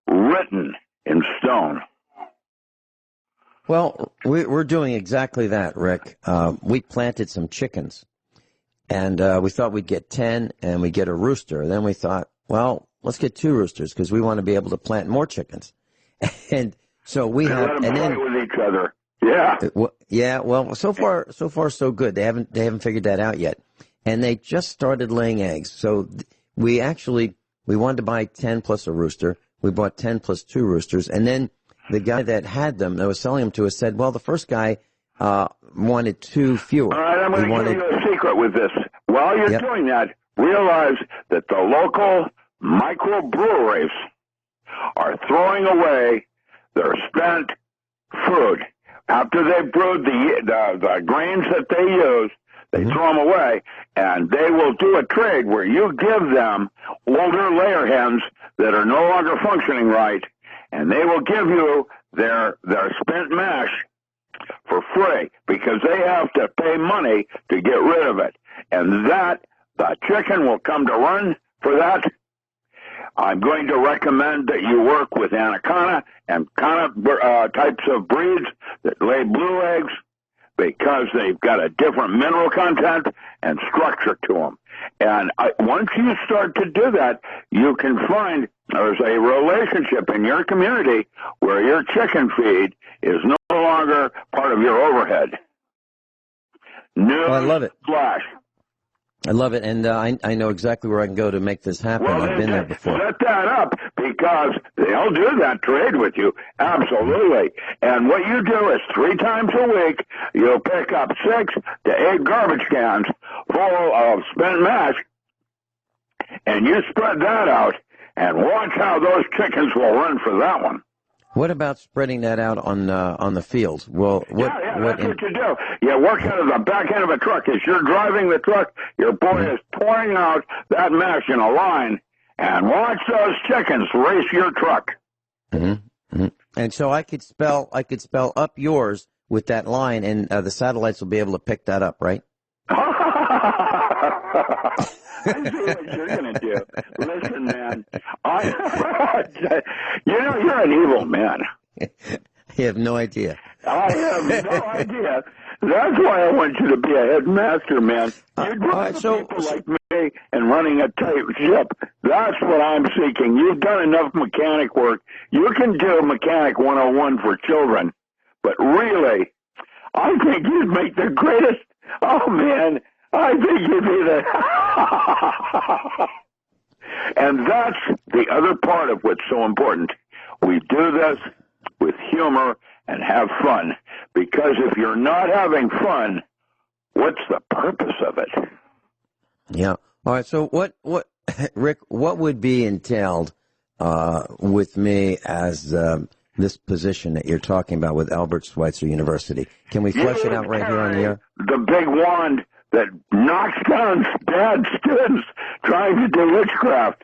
S4: written in stone.
S3: Well, we're doing exactly that, Rick. We planted some chickens, and we thought we'd get 10, and we'd get a rooster. Then we thought, well, let's get 2 roosters because we want to be able to plant more chickens. And so we have,
S4: and then with each other. Yeah.
S3: Yeah. Well, so far, so good. They haven't figured that out yet, and they just started laying eggs. So we wanted to buy 10 plus a rooster. We bought 10 plus 2 roosters, and then the guy that had them, that was selling them to us, said, well, the first guy wanted 2 fewer.
S4: All right, I'm going to give you a secret with this. While you're doing that, realize that the local microbreweries are throwing away their spent food. After they've brewed the grains that they use, they throw them away, and they will do a trade where you give them older layer hens that are no longer functioning right, and they will give you their spent mash for free because they have to pay money to get rid of it. And that, the chicken will come to run for that. I'm going to recommend that you work with Anaconda and types of breeds that lay blue eggs because they've got a different mineral content and structure to them. And once you start to do that, you can find there's a relationship in your community where your chicken feed is no longer part of your overhead.
S3: I love it.
S4: Flash.
S3: I love it, and I know exactly where I can go to make this happen.
S4: Well,
S3: I've been there before.
S4: Set that up because they'll do that trade with you. Absolutely. And what you do is 3 times a week, you'll pick up 6 to 8 garbage cans full of spent mash, and you spread that out, and watch how those chickens will run for that one.
S3: What about spreading that out on the field? Well,
S4: that's what you do. You work out of the back end of a truck. As you're driving the truck, your boy is pouring out that mash in a line, and watch those chickens race your truck.
S3: Mm-hmm. Mm-hmm. And so I could spell up yours with that line, and the satellites will be able to pick that up, right?
S4: I see what you're going to do. Listen, man, you're an evil man.
S3: You have no idea.
S4: I have no idea. That's why I want you to be a headmaster, man. You're people like me and running a tight ship. That's what I'm seeking. You've done enough mechanic work. You can do Mechanic 101 for children. But really, I think you'd make the greatest. Oh, man. I think you'd be the... And that's the other part of what's so important. We do this with humor and have fun. Because if you're not having fun, what's the purpose of it?
S3: Yeah. All right. So what, Rick, what would be entailed with me as this position that you're talking about with Albert Schweitzer University? Can we flesh it out right here on the air?
S4: The big wand that knocks down bad students trying to do witchcraft.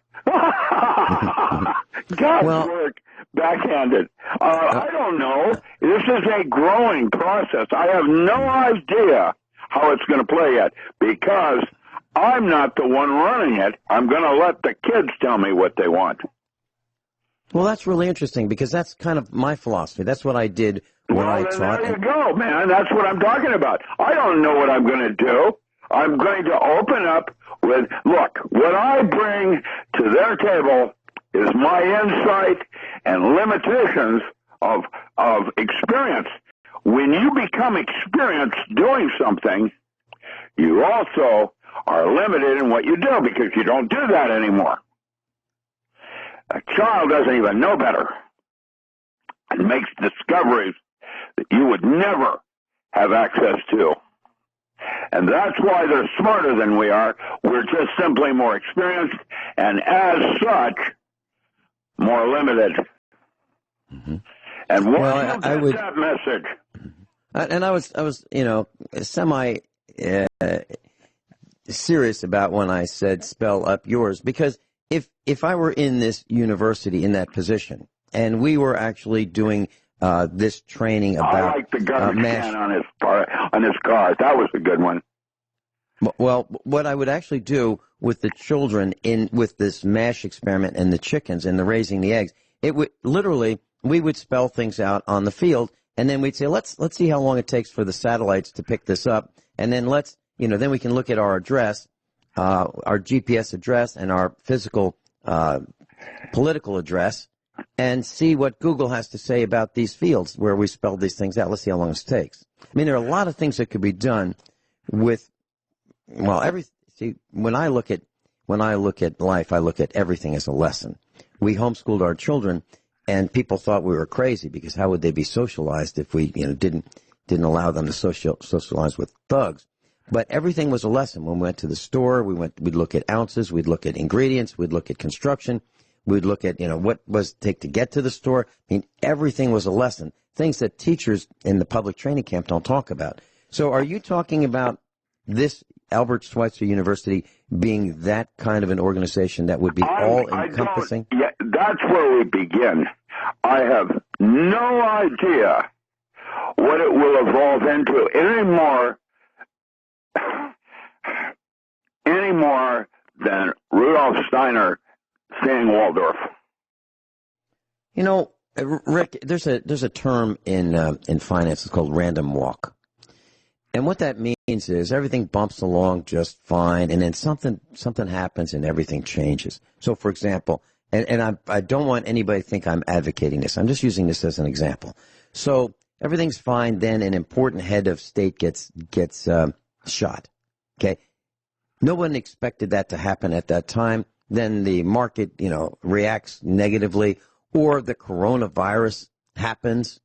S4: God's work, backhanded. I don't know. This is a growing process. I have no idea how it's going to play yet because I'm not the one running it. I'm going to let the kids tell me what they want.
S3: Well, that's really interesting because that's kind of my philosophy. That's what I did when I taught.
S4: There you go, man. That's what I'm talking about. I don't know what I'm going to do. I'm going to open up with, look, what I bring to their table is my insight and limitations of experience. When you become experienced doing something, you also are limited in what you do because you don't do that anymore. A child doesn't even know better and makes discoveries that you would never have access to. And that's why they're smarter than we are. We're just simply more experienced and as such, more limited.
S3: Mm-hmm.
S4: And once you get that message.
S3: And I was, semi serious about when I said spell up yours, because if I were in this university in that position and we were actually doing this training about
S4: I like the garbage can on his car. That was a good one.
S3: Well, what I would actually do with the children with this MASH experiment and the chickens and the raising the eggs, it would literally, we would spell things out on the field, and then we'd say, let's see how long it takes for the satellites to pick this up, and then then we can look at our address, our GPS address, and our physical political address, and see what Google has to say about these fields where we spelled these things out. Let's see how long it takes. I mean, there are a lot of things that could be done with, when I look at life, I look at everything as a lesson. We homeschooled our children, and people thought we were crazy because how would they be socialized if we, didn't allow them to socialize with thugs? But everything was a lesson. When we went to the store, we'd look at ounces, we'd look at ingredients, we'd look at construction, we'd look at, what was it take to get to the store. I mean, everything was a lesson. Things that teachers in the public training camp don't talk about. So are you talking about this Albert Schweitzer University being that kind of an organization that would be all-encompassing?
S4: Yeah, that's where we begin. I have no idea what it will evolve into any more than Rudolf Steiner seeing Waldorf.
S3: You know, Rick, there's a term in finance. It's called random walk. And what that means is everything bumps along just fine, and then something happens and everything changes. So, for example, and I don't want anybody to think I'm advocating this. I'm just using this as an example. So everything's fine, then an important head of state gets shot. Okay, no one expected that to happen at that time. Then the market, reacts negatively, or the coronavirus happens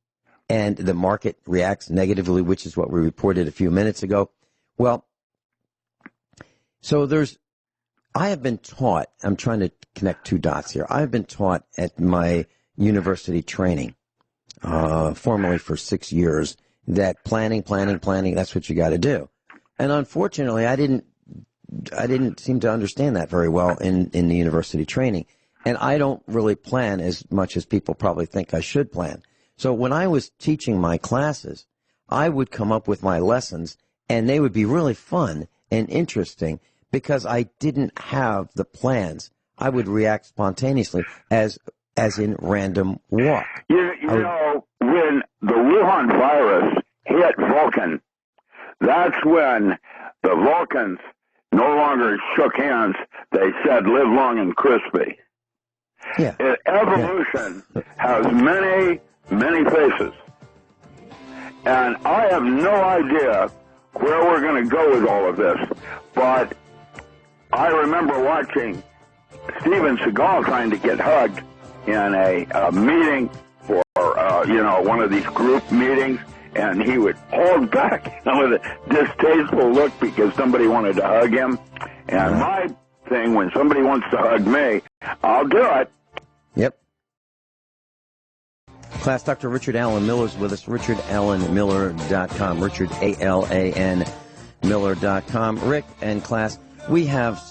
S3: and the market reacts negatively, which is what we reported a few minutes ago. Well, so I have been taught, I'm trying to connect two dots here. I've been taught at my university training, formerly for 6 years, that planning, that's what you got to do. And unfortunately, I didn't seem to understand that very well in the university training. And I don't really plan as much as people probably think I should plan. So when I was teaching my classes, I would come up with my lessons, and they would be really fun and interesting because I didn't have the plans. I would react spontaneously as in random walk.
S4: You know, when the Wuhan virus hit Vulcan, that's when the Vulcans no longer shook hands. They said, "Live long and crispy."
S3: Yeah.
S4: Evolution has many faces. And I have no idea where we're going to go with all of this. But I remember watching Steven Seagal trying to get hugged in a meeting for, one of these group meetings. And he would hold back with a distasteful look because somebody wanted to hug him. And my thing, when somebody wants to hug me, I'll do it.
S3: Yep. Class, Dr. Richard Allen Miller's with us, richardallenmiller.com, Richard, A-L-A-N, Miller.com. Rick and class, we have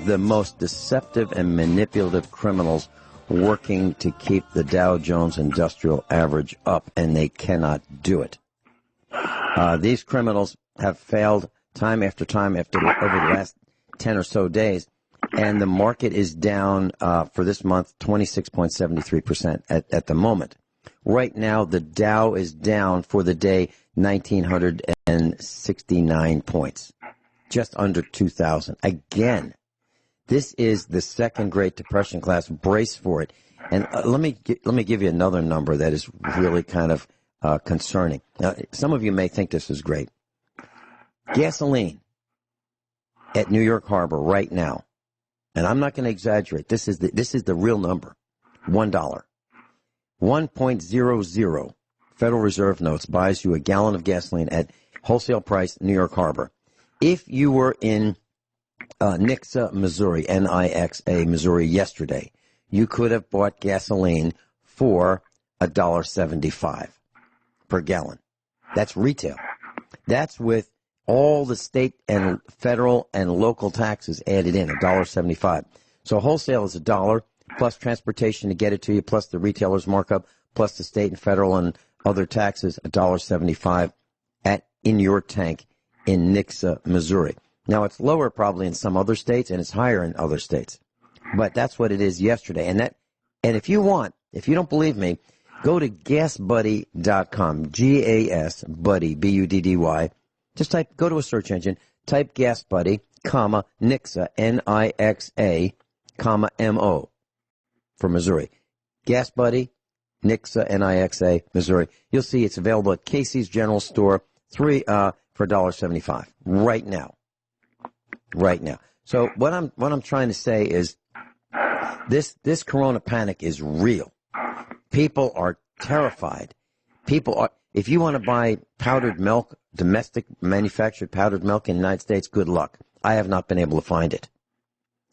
S3: the most deceptive and manipulative criminals working to keep the Dow Jones Industrial Average up, and they cannot do it. These criminals have failed time after time over the last 10 or so days, and the market is down for this month 26.73% at the moment. Right now, the Dow is down for the day 1,969 points, just under 2,000. Again, this is the second Great Depression, class. Brace for it. And let me give you another number that is really kind of concerning. Now, some of you may think this is great. Gasoline at New York Harbor right now, and I'm not going to exaggerate. This is the real number. $1. 1.00 Federal Reserve notes buys you a gallon of gasoline at wholesale price New York Harbor. If you were in Nixa, Missouri, N-I-X-A, Missouri yesterday, you could have bought gasoline for $1.75 per gallon. That's retail. That's with all the state and federal and local taxes added in, $1.75. So wholesale is $1 plus transportation to get it to you, plus the retailer's markup, plus the state and federal and other taxes, $1.75 in your tank in Nixa, Missouri. Now, it's lower probably in some other states, and it's higher in other states. But that's what it is yesterday. And if you don't believe me, go to gasbuddy.com, G-A-S, buddy, B-U-D-D-Y. Just go to a search engine, type Gas Buddy, comma, Nixa, N-I-X-A, comma, M-O, for Missouri. Gas Buddy, Nixa, N-I-X-A, Missouri. You'll see it's available at Casey's General Store, for $1.75 right now. Right now. So what I'm trying to say is this corona panic is real. People are terrified. If you want to buy powdered milk, domestic manufactured powdered milk in the United States, good luck. I have not been able to find it.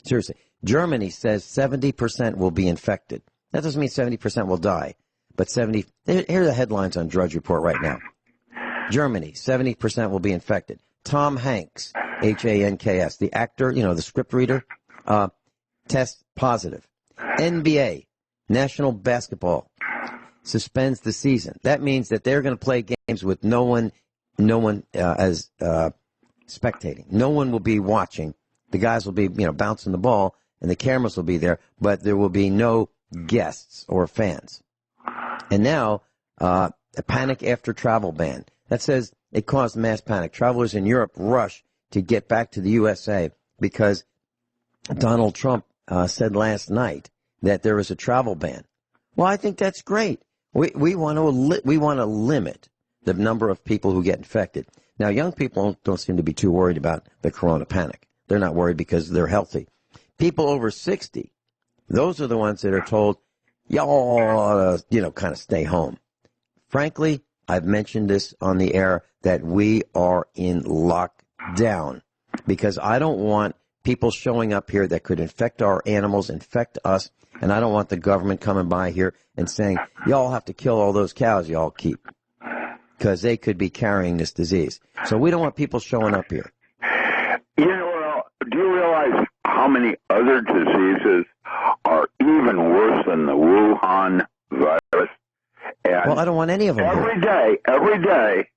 S3: Seriously. Germany says 70% will be infected. That doesn't mean 70% will die, but here are the headlines on Drudge Report right now. Germany, 70% will be infected. Tom Hanks, Hanks, the actor, the script reader, tests positive. NBA, National Basketball suspends the season. That means that they're going to play games with no one as spectating. No one will be watching. The guys will be, bouncing the ball, and the cameras will be there, but there will be no guests or fans. And now, a panic after travel ban. That says it caused mass panic. Travelers in Europe rush to get back to the USA because Donald Trump said last night that there is a travel ban. Well, I think that's great. We want to limit the number of people who get infected. Now, young people don't seem to be too worried about the corona panic. They're not worried because they're healthy. People over 60, those are the ones that are told, y'all, kind of stay home. Frankly, I've mentioned this on the air that we are in lockdown because I don't want people showing up here that could infect our animals, infect us, and I don't want the government coming by here and saying, y'all have to kill all those cows y'all keep because they could be carrying this disease. So we don't want people showing up here.
S4: Do you realize how many other diseases are even worse than the Wuhan virus? And
S3: well, I don't want any of them
S4: every day,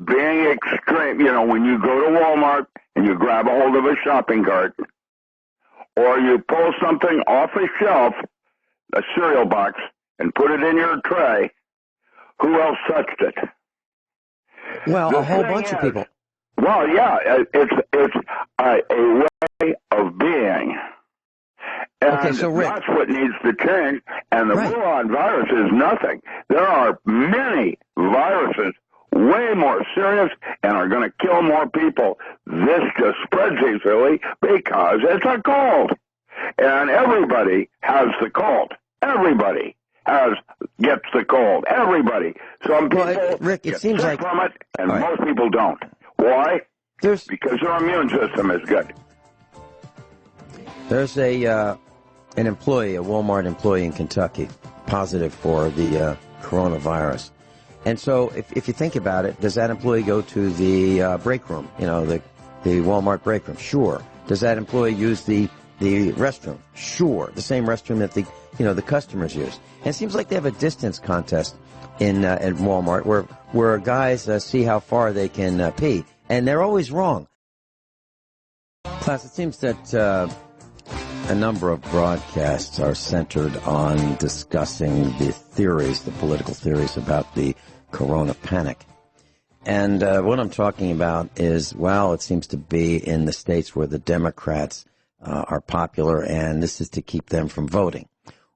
S4: being extreme, when you go to Walmart and you grab a hold of a shopping cart, or you pull something off a shelf, a cereal box, and put it in your tray, who else touched it?
S3: Well, a whole bunch of people.
S4: Well, yeah, it's a way of being. And
S3: okay, so Rick,
S4: that's what needs to change. And the Wuhan virus is nothing. There are many viruses way more serious and are going to kill more people. This just spreads easily because it's a cold. And everybody has the cold. Everybody gets the cold. Everybody. Some people
S3: Rick, it seems like
S4: from it, and most people don't. Why? Because their immune system is good.
S3: There's an employee, a Walmart employee in Kentucky, positive for the coronavirus. And so if you think about it, does that employee go to the break room, the Walmart break room? Sure. Does that employee use the restroom? Sure. The same restroom that the customers use. And it seems like they have a distance contest in Walmart where guys see how far they can pee. And they're always wrong. Plus, it seems that a number of broadcasts are centered on discussing the political theories about the corona panic. And what I'm talking about is, it seems to be in the states where the Democrats are popular, and this is to keep them from voting.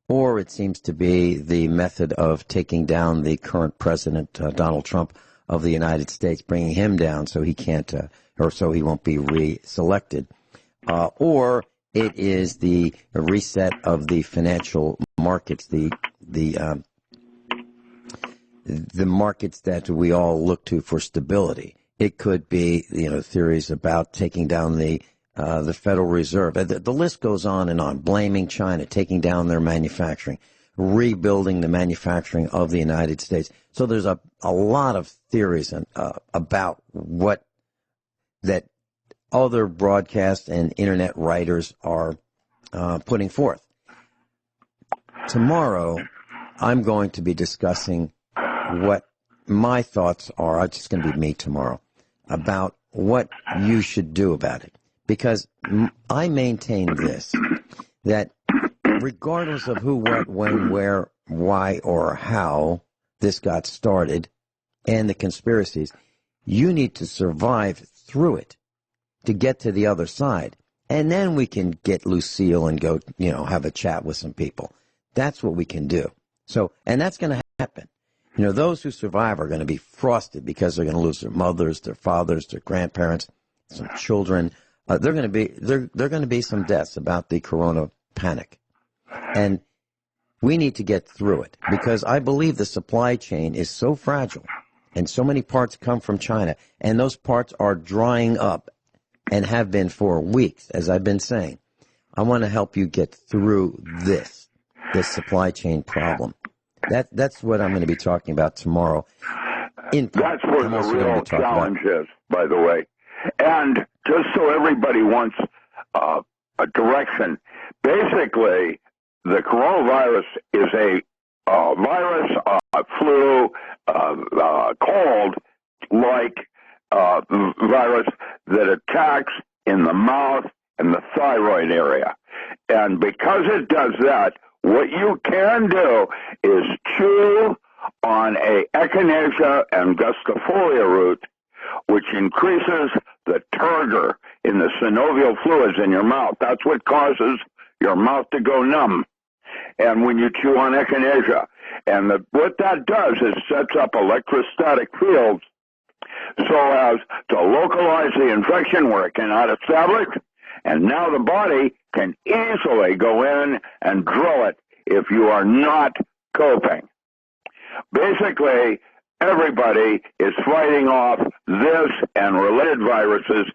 S3: Or it seems to be the method of taking down the current president, Donald Trump, of the United States, bringing him down so he can't, or so he won't be reselected. Or it is the reset of the financial markets, the markets that we all look to for stability. It could be, theories about taking down the Federal Reserve. The list goes on and on. Blaming China, taking down their manufacturing, rebuilding the manufacturing of the United States. So there's a lot of theories about what that other broadcast and internet writers are putting forth. Tomorrow, I'm going to be discussing what my thoughts are. It's just going to be me tomorrow about what you should do about it. Because I maintain this, that regardless of who, what, when, where, why, or how this got started and the conspiracies, you need to survive through it to get to the other side. And then we can get Lucille and go, have a chat with some people. That's what we can do. So, and that's going to happen. Those who survive are going to be frosted because they're going to lose their mothers, their fathers, their grandparents, some children. They're going to be some deaths about the corona panic. And we need to get through it because I believe the supply chain is so fragile and so many parts come from China and those parts are drying up and have been for weeks, as I've been saying. I want to help you get through this supply chain problem. That's what I'm going to be talking about tomorrow.
S4: That's where the real challenge is, by the way. And just so everybody wants a direction, basically, the coronavirus is virus, flu, cold, like virus that attacks in the mouth and the thyroid area. And because it does that, what you can do is chew on a echinacea angustifolia root, which increases the turgor in the synovial fluids in your mouth. That's what causes your mouth to go numb. And when you chew on echinacea, and what that does is sets up electrostatic fields so as to localize the infection where it cannot establish, and now the body can easily go in and drill it if you are not coping. Basically, everybody is fighting off this and related viruses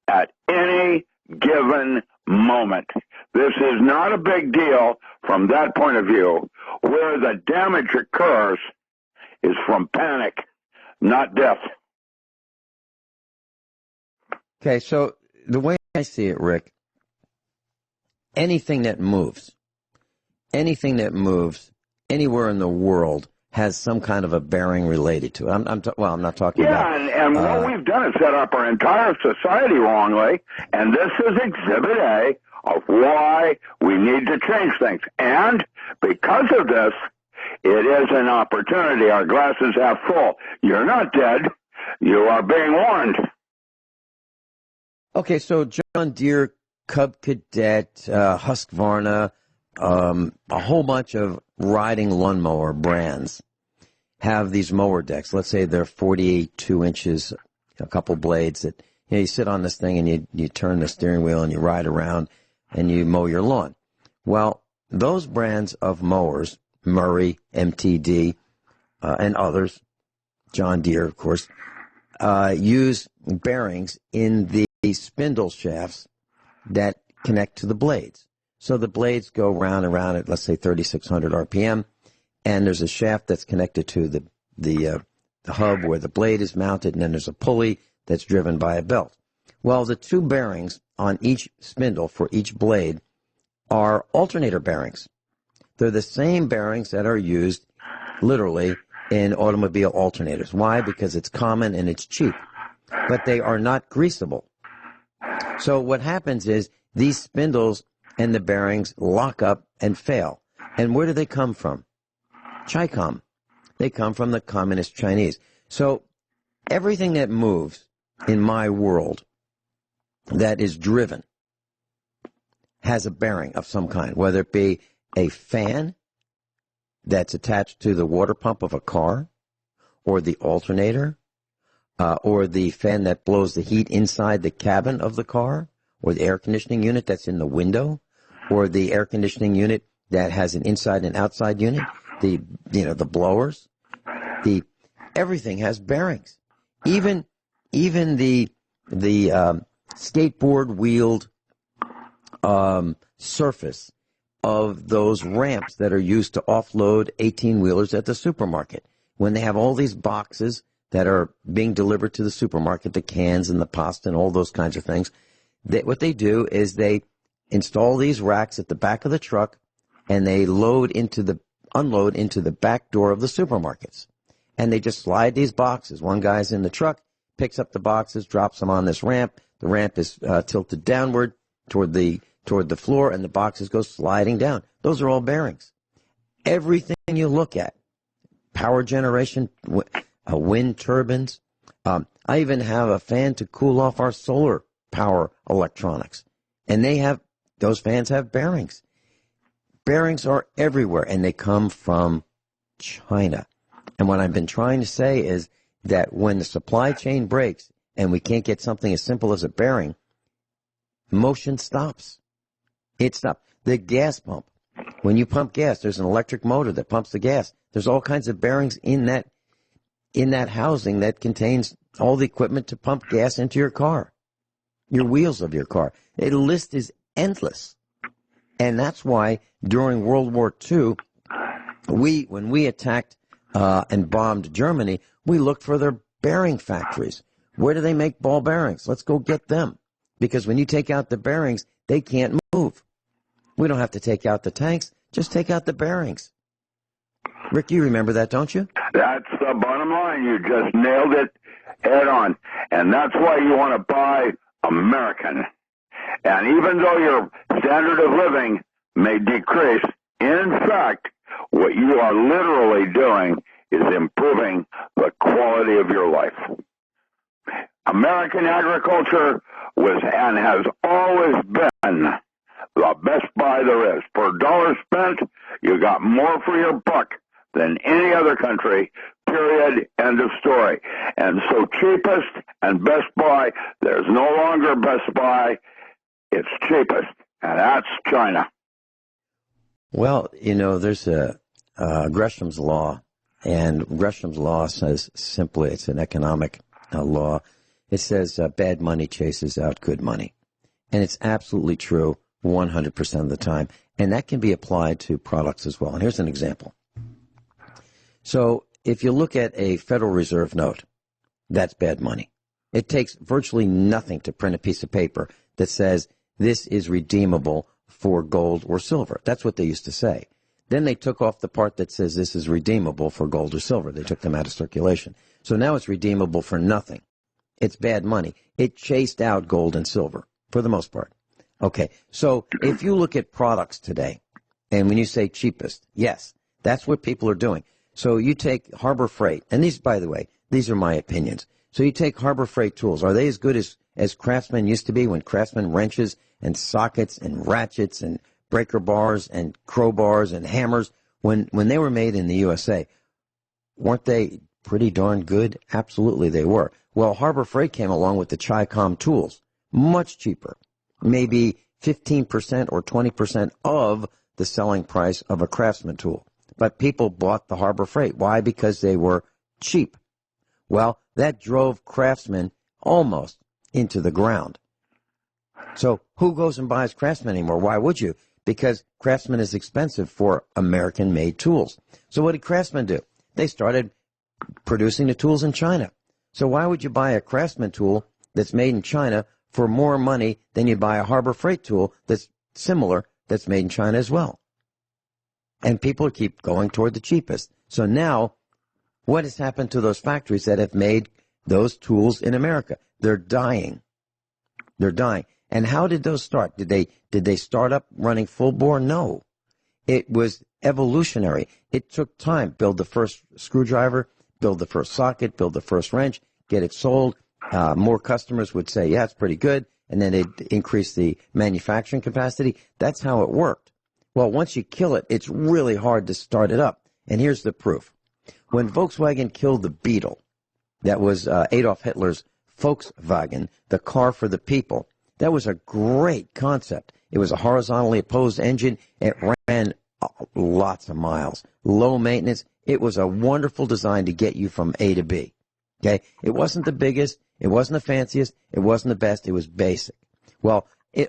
S4: at any given moment. This is not a big deal from that point of view. Where the damage occurs is from panic, not death.
S3: Okay, so the way I see it, Rick, anything that moves anywhere in the world has some kind of a bearing related to it. I'm not talking about...
S4: Yeah, and what we've done is set up our entire society wrongly, and this is Exhibit A of why we need to change things. And because of this, it is an opportunity. Our glass is half full. You're not dead. You are being warned.
S3: Okay, so John Deere, Cub Cadet, Husqvarna, a whole bunch of riding lawnmower brands have these mower decks. Let's say they're 42 inches, a couple blades that, you sit on this thing and you turn the steering wheel and you ride around and you mow your lawn. Well, those brands of mowers, Murray, MTD, and others, John Deere, of course, use bearings in the spindle shafts that connect to the blades. So the blades go round and round at, let's say, 3,600 RPM, and there's a shaft that's connected to the hub where the blade is mounted, and then there's a pulley that's driven by a belt. Well, the two bearings on each spindle for each blade are alternator bearings. They're the same bearings that are used literally in automobile alternators. Why? Because it's common and it's cheap. But they are not greasable. So what happens is these spindles and the bearings lock up and fail. And where do they come from? Chi-Com. They come from the communist Chinese. So everything that moves in my world that is driven has a bearing of some kind, whether it be a fan that's attached to the water pump of a car, or the alternator, or the fan that blows the heat inside the cabin of the car, or the air conditioning unit that's in the window, or the air conditioning unit that has an inside and outside unit, the blowers, everything has bearings. Even the skateboard wheeled surface of those ramps that are used to offload 18-wheelers at the supermarket. When they have all these boxes that are being delivered to the supermarket, the cans and the pasta and all those kinds of things, what they do is they install these racks at the back of the truck, and they unload into the back door of the supermarkets. And they just slide these boxes. One guy's in the truck, picks up the boxes, drops them on this ramp. The ramp is tilted downward toward the floor, and the boxes go sliding down. Those are all bearings. Everything you look at, power generation, wind turbines. I even have a fan to cool off our solar power electronics. And those fans have bearings. Bearings are everywhere, and they come from China. And what I've been trying to say is that when the supply chain breaks and we can't get something as simple as a bearing, motion stops. It stops. The gas pump. When you pump gas, there's an electric motor that pumps the gas. There's all kinds of bearings in that housing that contains all the equipment to pump gas into your car, your wheels of your car. The list is endless. And that's why during World War II, when we attacked and bombed Germany, we looked for their bearing factories. Where do they make ball bearings? Let's go get them. Because when you take out the bearings, they can't move. We don't have to take out the tanks, just take out the bearings. Rick, you remember that, don't you?
S4: That's the bottom line. You just nailed it head on. And that's why you want to buy American. And even though your standard of living may decrease, in fact, what you are literally doing is improving the quality of your life. American agriculture was and has always been the best buy there is. Per dollar spent, you got more for your buck than any other country, period, end of story. And so cheapest and best buy, there's no longer best buy, it's cheapest, and that's China.
S3: Well, there's Gresham's law, and Gresham's law says simply, it's an economic law. It says bad money chases out good money. And it's absolutely true 100% of the time. And that can be applied to products as well. And here's an example. So if you look at a Federal Reserve note, that's bad money. It takes virtually nothing to print a piece of paper that says this is redeemable for gold or silver. That's what they used to say. Then they took off the part that says this is redeemable for gold or silver. They took them out of circulation. So now it's redeemable for nothing. It's bad money. It chased out gold and silver for the most part. Okay, so if you look at products today, and when you say cheapest, yes, that's what people are doing. So you take Harbor Freight, and these, by the way, these are my opinions. So you take Harbor Freight tools. Are they as good as Craftsman used to be, when Craftsman wrenches and sockets and ratchets and breaker bars and crowbars and hammers, when they were made in the USA, weren't they pretty darn good? Absolutely they were. Well, Harbor Freight came along with the Chi-Com tools, much cheaper, maybe 15% or 20% of the selling price of a Craftsman tool. But people bought the Harbor Freight. Why? Because they were cheap. Well, that drove Craftsman almost into the ground. So who goes and buys Craftsman anymore? Why would you? Because Craftsman is expensive for American-made tools. So what did Craftsman do? They started producing the tools in China. So why would you buy a Craftsman tool that's made in China for more money than you buy a Harbor Freight tool that's similar, that's made in China as well? And people keep going toward the cheapest. So now, what has happened to those factories that have made those tools in America? They're dying. They're dying. And how did those start? Did they start up running full bore? No. It was evolutionary. It took time. Build the first screwdriver, build the first socket, build the first wrench, get it sold. More customers would say, yeah, it's pretty good. And then they'd increase the manufacturing capacity. That's how it worked. Well, once you kill it, it's really hard to start it up. And here's the proof. When Volkswagen killed the Beetle, that was Adolf Hitler's Volkswagen, the car for the people, that was a great concept. It was a horizontally opposed engine. It ran lots of miles, low maintenance. It was a wonderful design to get you from A to B. Okay, it wasn't the biggest, it wasn't the fanciest, it wasn't the best, it was basic. Well,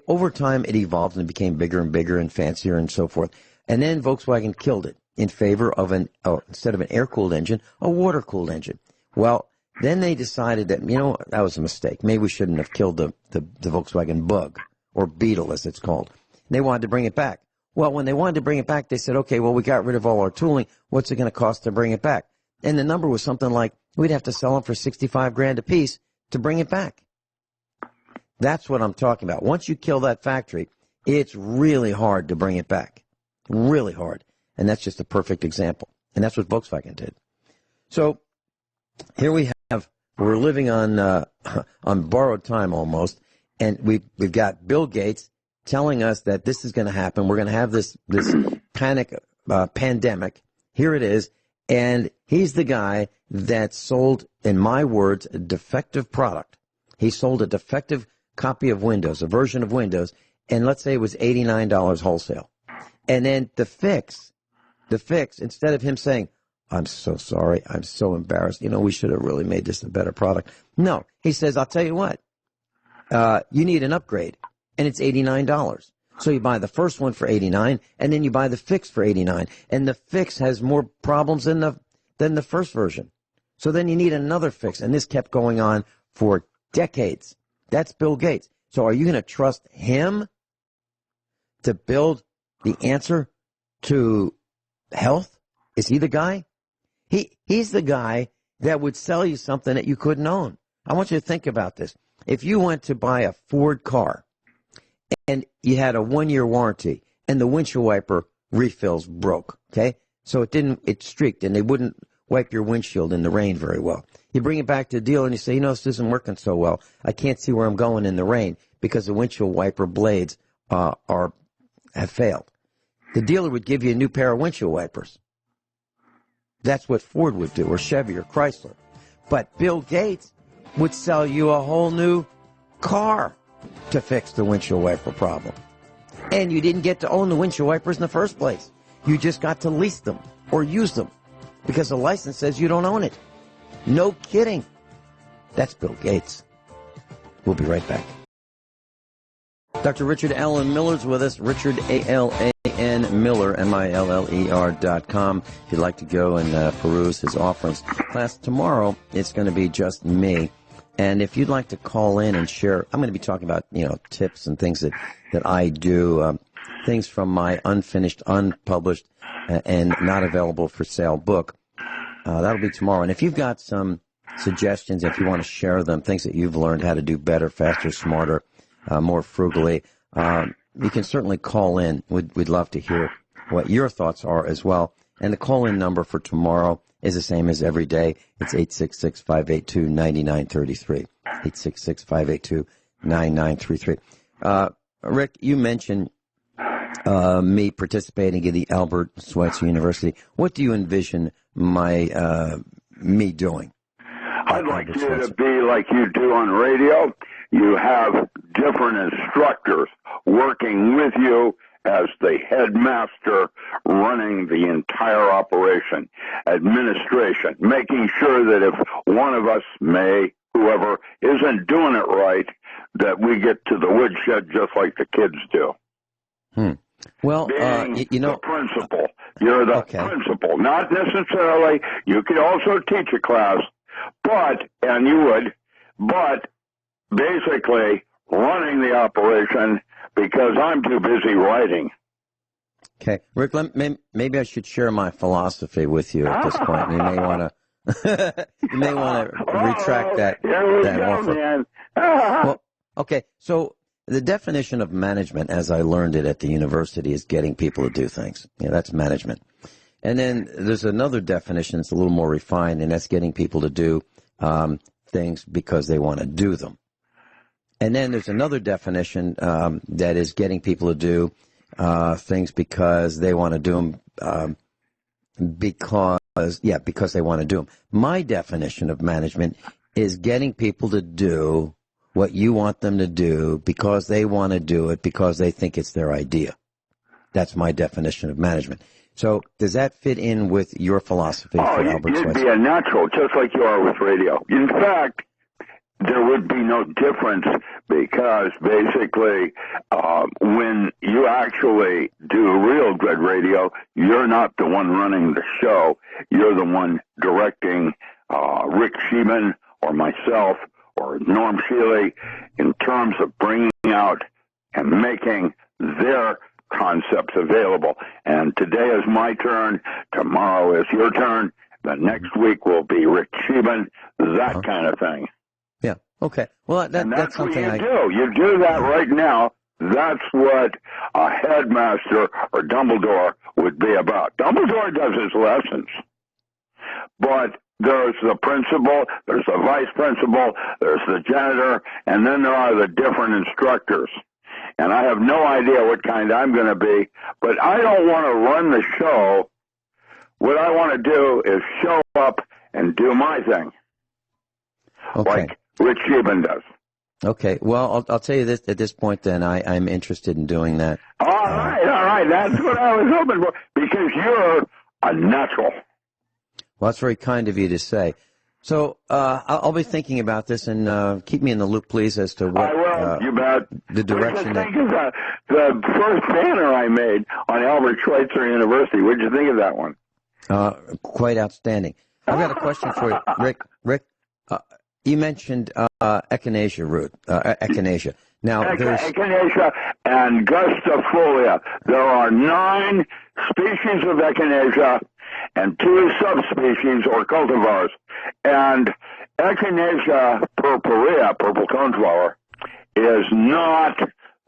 S3: over time it evolved and became bigger and bigger and fancier and so forth. And then Volkswagen killed it in favor of instead of an air-cooled engine, a water-cooled engine. Well, then they decided that, that was a mistake. Maybe we shouldn't have killed the Volkswagen Bug, or Beetle as it's called. And they wanted to bring it back. Well, when they wanted to bring it back, they said, okay, well, we got rid of all our tooling. What's it going to cost to bring it back? And the number was something like, we'd have to sell them for $65,000 a piece to bring it back. That's what I'm talking about. Once you kill that factory, it's really hard to bring it back. Really hard. And that's just a perfect example. And that's what Volkswagen did. So here we're living on borrowed time almost, and we've got Bill Gates telling us that this is going to happen. We're going to have this pandemic. Here it is. And he's the guy that sold, in my words, a defective product. He sold a defective copy of Windows, a version of Windows, and let's say it was $89 wholesale. And then the fix, instead of him saying, I'm so sorry, I'm so embarrassed, we should have really made this a better product. No, he says, I'll tell you what, you need an upgrade, and it's $89. So you buy the first one for $89, and then you buy the fix for $89, and the fix has more problems than the first version. So then you need another fix, and this kept going on for decades. That's Bill Gates. So are you going to trust him to build the answer to health? Is he the guy? He's the guy that would sell you something that you couldn't own. I want you to think about this. If you went to buy a Ford car and you had a 1-year warranty and the windshield wiper refills broke, okay? So it streaked and they wouldn't wipe your windshield in the rain very well. You bring it back to the dealer and you say, this isn't working so well. I can't see where I'm going in the rain because the windshield wiper blades have failed. The dealer would give you a new pair of windshield wipers. That's what Ford would do, or Chevy, or Chrysler. But Bill Gates would sell you a whole new car to fix the windshield wiper problem. And you didn't get to own the windshield wipers in the first place. You just got to lease them or use them because the license says you don't own it. No kidding. That's Bill Gates. We'll be right back. Dr. Richard Allen Miller's with us. Richard, A-L-A-N Miller, MILLER.com. If you'd like to go and peruse his offerings. Class tomorrow, it's going to be just me. And if you'd like to call in and share, I'm going to be talking about, tips and things that I do, things from my unfinished, unpublished, and not available for sale book. That'll be tomorrow. And if you've got some suggestions, if you want to share them, things that you've learned how to do better, faster, smarter, more frugally, you can certainly call in. We'd love to hear what your thoughts are as well. And the call-in number for tomorrow is the same as every day. It's 866-582-9933. 866-582-9933. Rick, you mentioned me participating in the Albert Schweitzer University. What do you envision me doing?
S4: I'd like you to be like you do on radio. You have different instructors working with you as the headmaster running the entire operation, administration, making sure that if one of us whoever isn't doing it right, that we get to the woodshed just like the kids do.
S3: Well,
S4: the principal. You're the principal. Not necessarily. You could also teach a class, but basically running the operation because I'm too busy writing.
S3: Okay. Rick, maybe I should share my philosophy with you at this point. You may want to retract that offer.
S4: Man.
S3: Well, okay. So the definition of management, as I learned it at the university, is getting people to do things. That's management. And then there's another definition that's a little more refined, and that's getting people to do things because they want to do them. And then there's another definition that is getting people to do things because they want to do them because they want to do them. My definition of management is getting people to do what you want them to do because they want to do it because they think it's their idea. That's my definition of management. So does that fit in with your philosophy for Albert Schweitzer?
S4: You'd be a natural, just like you are with radio. In fact, there would be no difference because basically when you actually do real good radio, you're not the one running the show. You're the one directing Rick Sheeman or myself or Norm Shealy in terms of bringing out and making their concepts available. And today is my turn. Tomorrow is your turn. The next week will be Rick Sheeman, that kind of thing.
S3: Yeah. Okay. Well, that's something
S4: what you do. You do that right now. That's what a headmaster or Dumbledore would be about. Dumbledore does his lessons, but there's the principal, there's the vice principal, there's the janitor, and then there are the different instructors. And I have no idea what kind I'm going to be, but I don't want to run the show. What I want to do is show up and do my thing.
S3: Okay.
S4: Like Rich Sheeman does.
S3: Okay. Well, I'll tell you this at this point. Then I'm interested in doing that.
S4: All right. That's what I was hoping for because you're a natural.
S3: Well, that's very kind of you to say. So I'll be thinking about this and keep me in the loop, please, as to what
S4: I will. You bet.
S3: The direction.
S4: What did you think of the first banner I made on Albert Schweitzer University? What did you think of that one?
S3: Quite outstanding. I've got a question for you, Rick. You mentioned echinacea root, echinacea. Now, there's
S4: echinacea and gustifolia. There are 9 species of echinacea, and 2 subspecies or cultivars. And Echinacea purpurea, purple coneflower, is not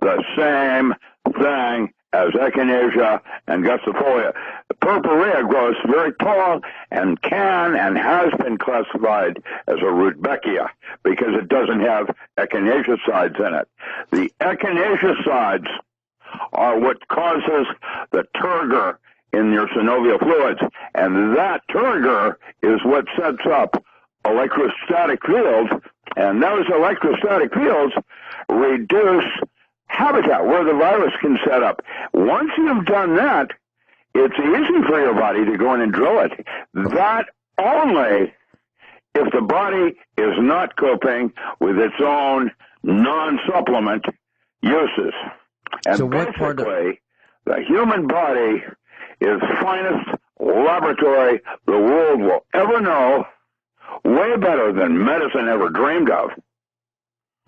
S4: the same thing as Echinacea and Gustifolia. Purpurea grows very tall and can and has been classified as a Rudbeckia because it doesn't have echinaceae in it. The echinaceae are what causes the turgor in your synovial fluids, and that turgor is what sets up electrostatic fields, and those electrostatic fields reduce habitat where the virus can set up. Once you've done that, it's easy for your body to go in and drill it. That only if the body is not coping with its own non-supplement uses. And
S3: So
S4: basically, the human body is the finest laboratory the world will ever know, way better than medicine ever dreamed of.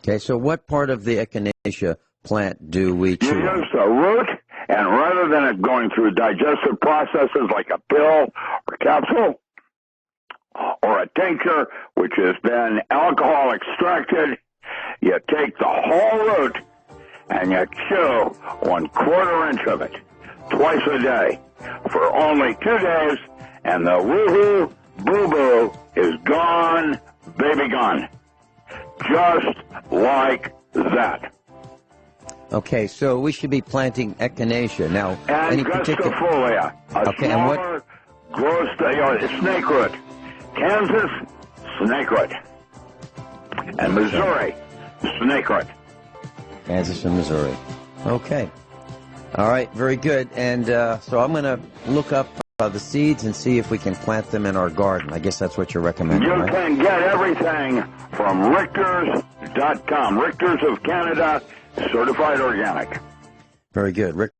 S3: Okay, so what part of the echinacea plant do we
S4: You
S3: chew on?
S4: use the root, and rather than it going through digestive processes like a pill or capsule or a tincture, which has been alcohol extracted, you take the whole root and you chew 1/4 inch of it twice a day for only 2 days, and the woohoo boo-boo is gone, baby gone. Just like that.
S3: Okay, so we should be planting echinacea. Now,
S4: And
S3: any particular...
S4: Gustifolia, a
S3: Okay, and what-
S4: smaller growth, snake root. Kansas, snake root. And Missouri, snake root.
S3: Kansas and Missouri. Okay. All right, very good. And so I'm going to look up the seeds and see if we can plant them in our garden. I guess that's what you're recommending,
S4: You
S3: right?
S4: can get everything from Richters.com. Richters of Canada, certified organic.
S3: Very good. Rick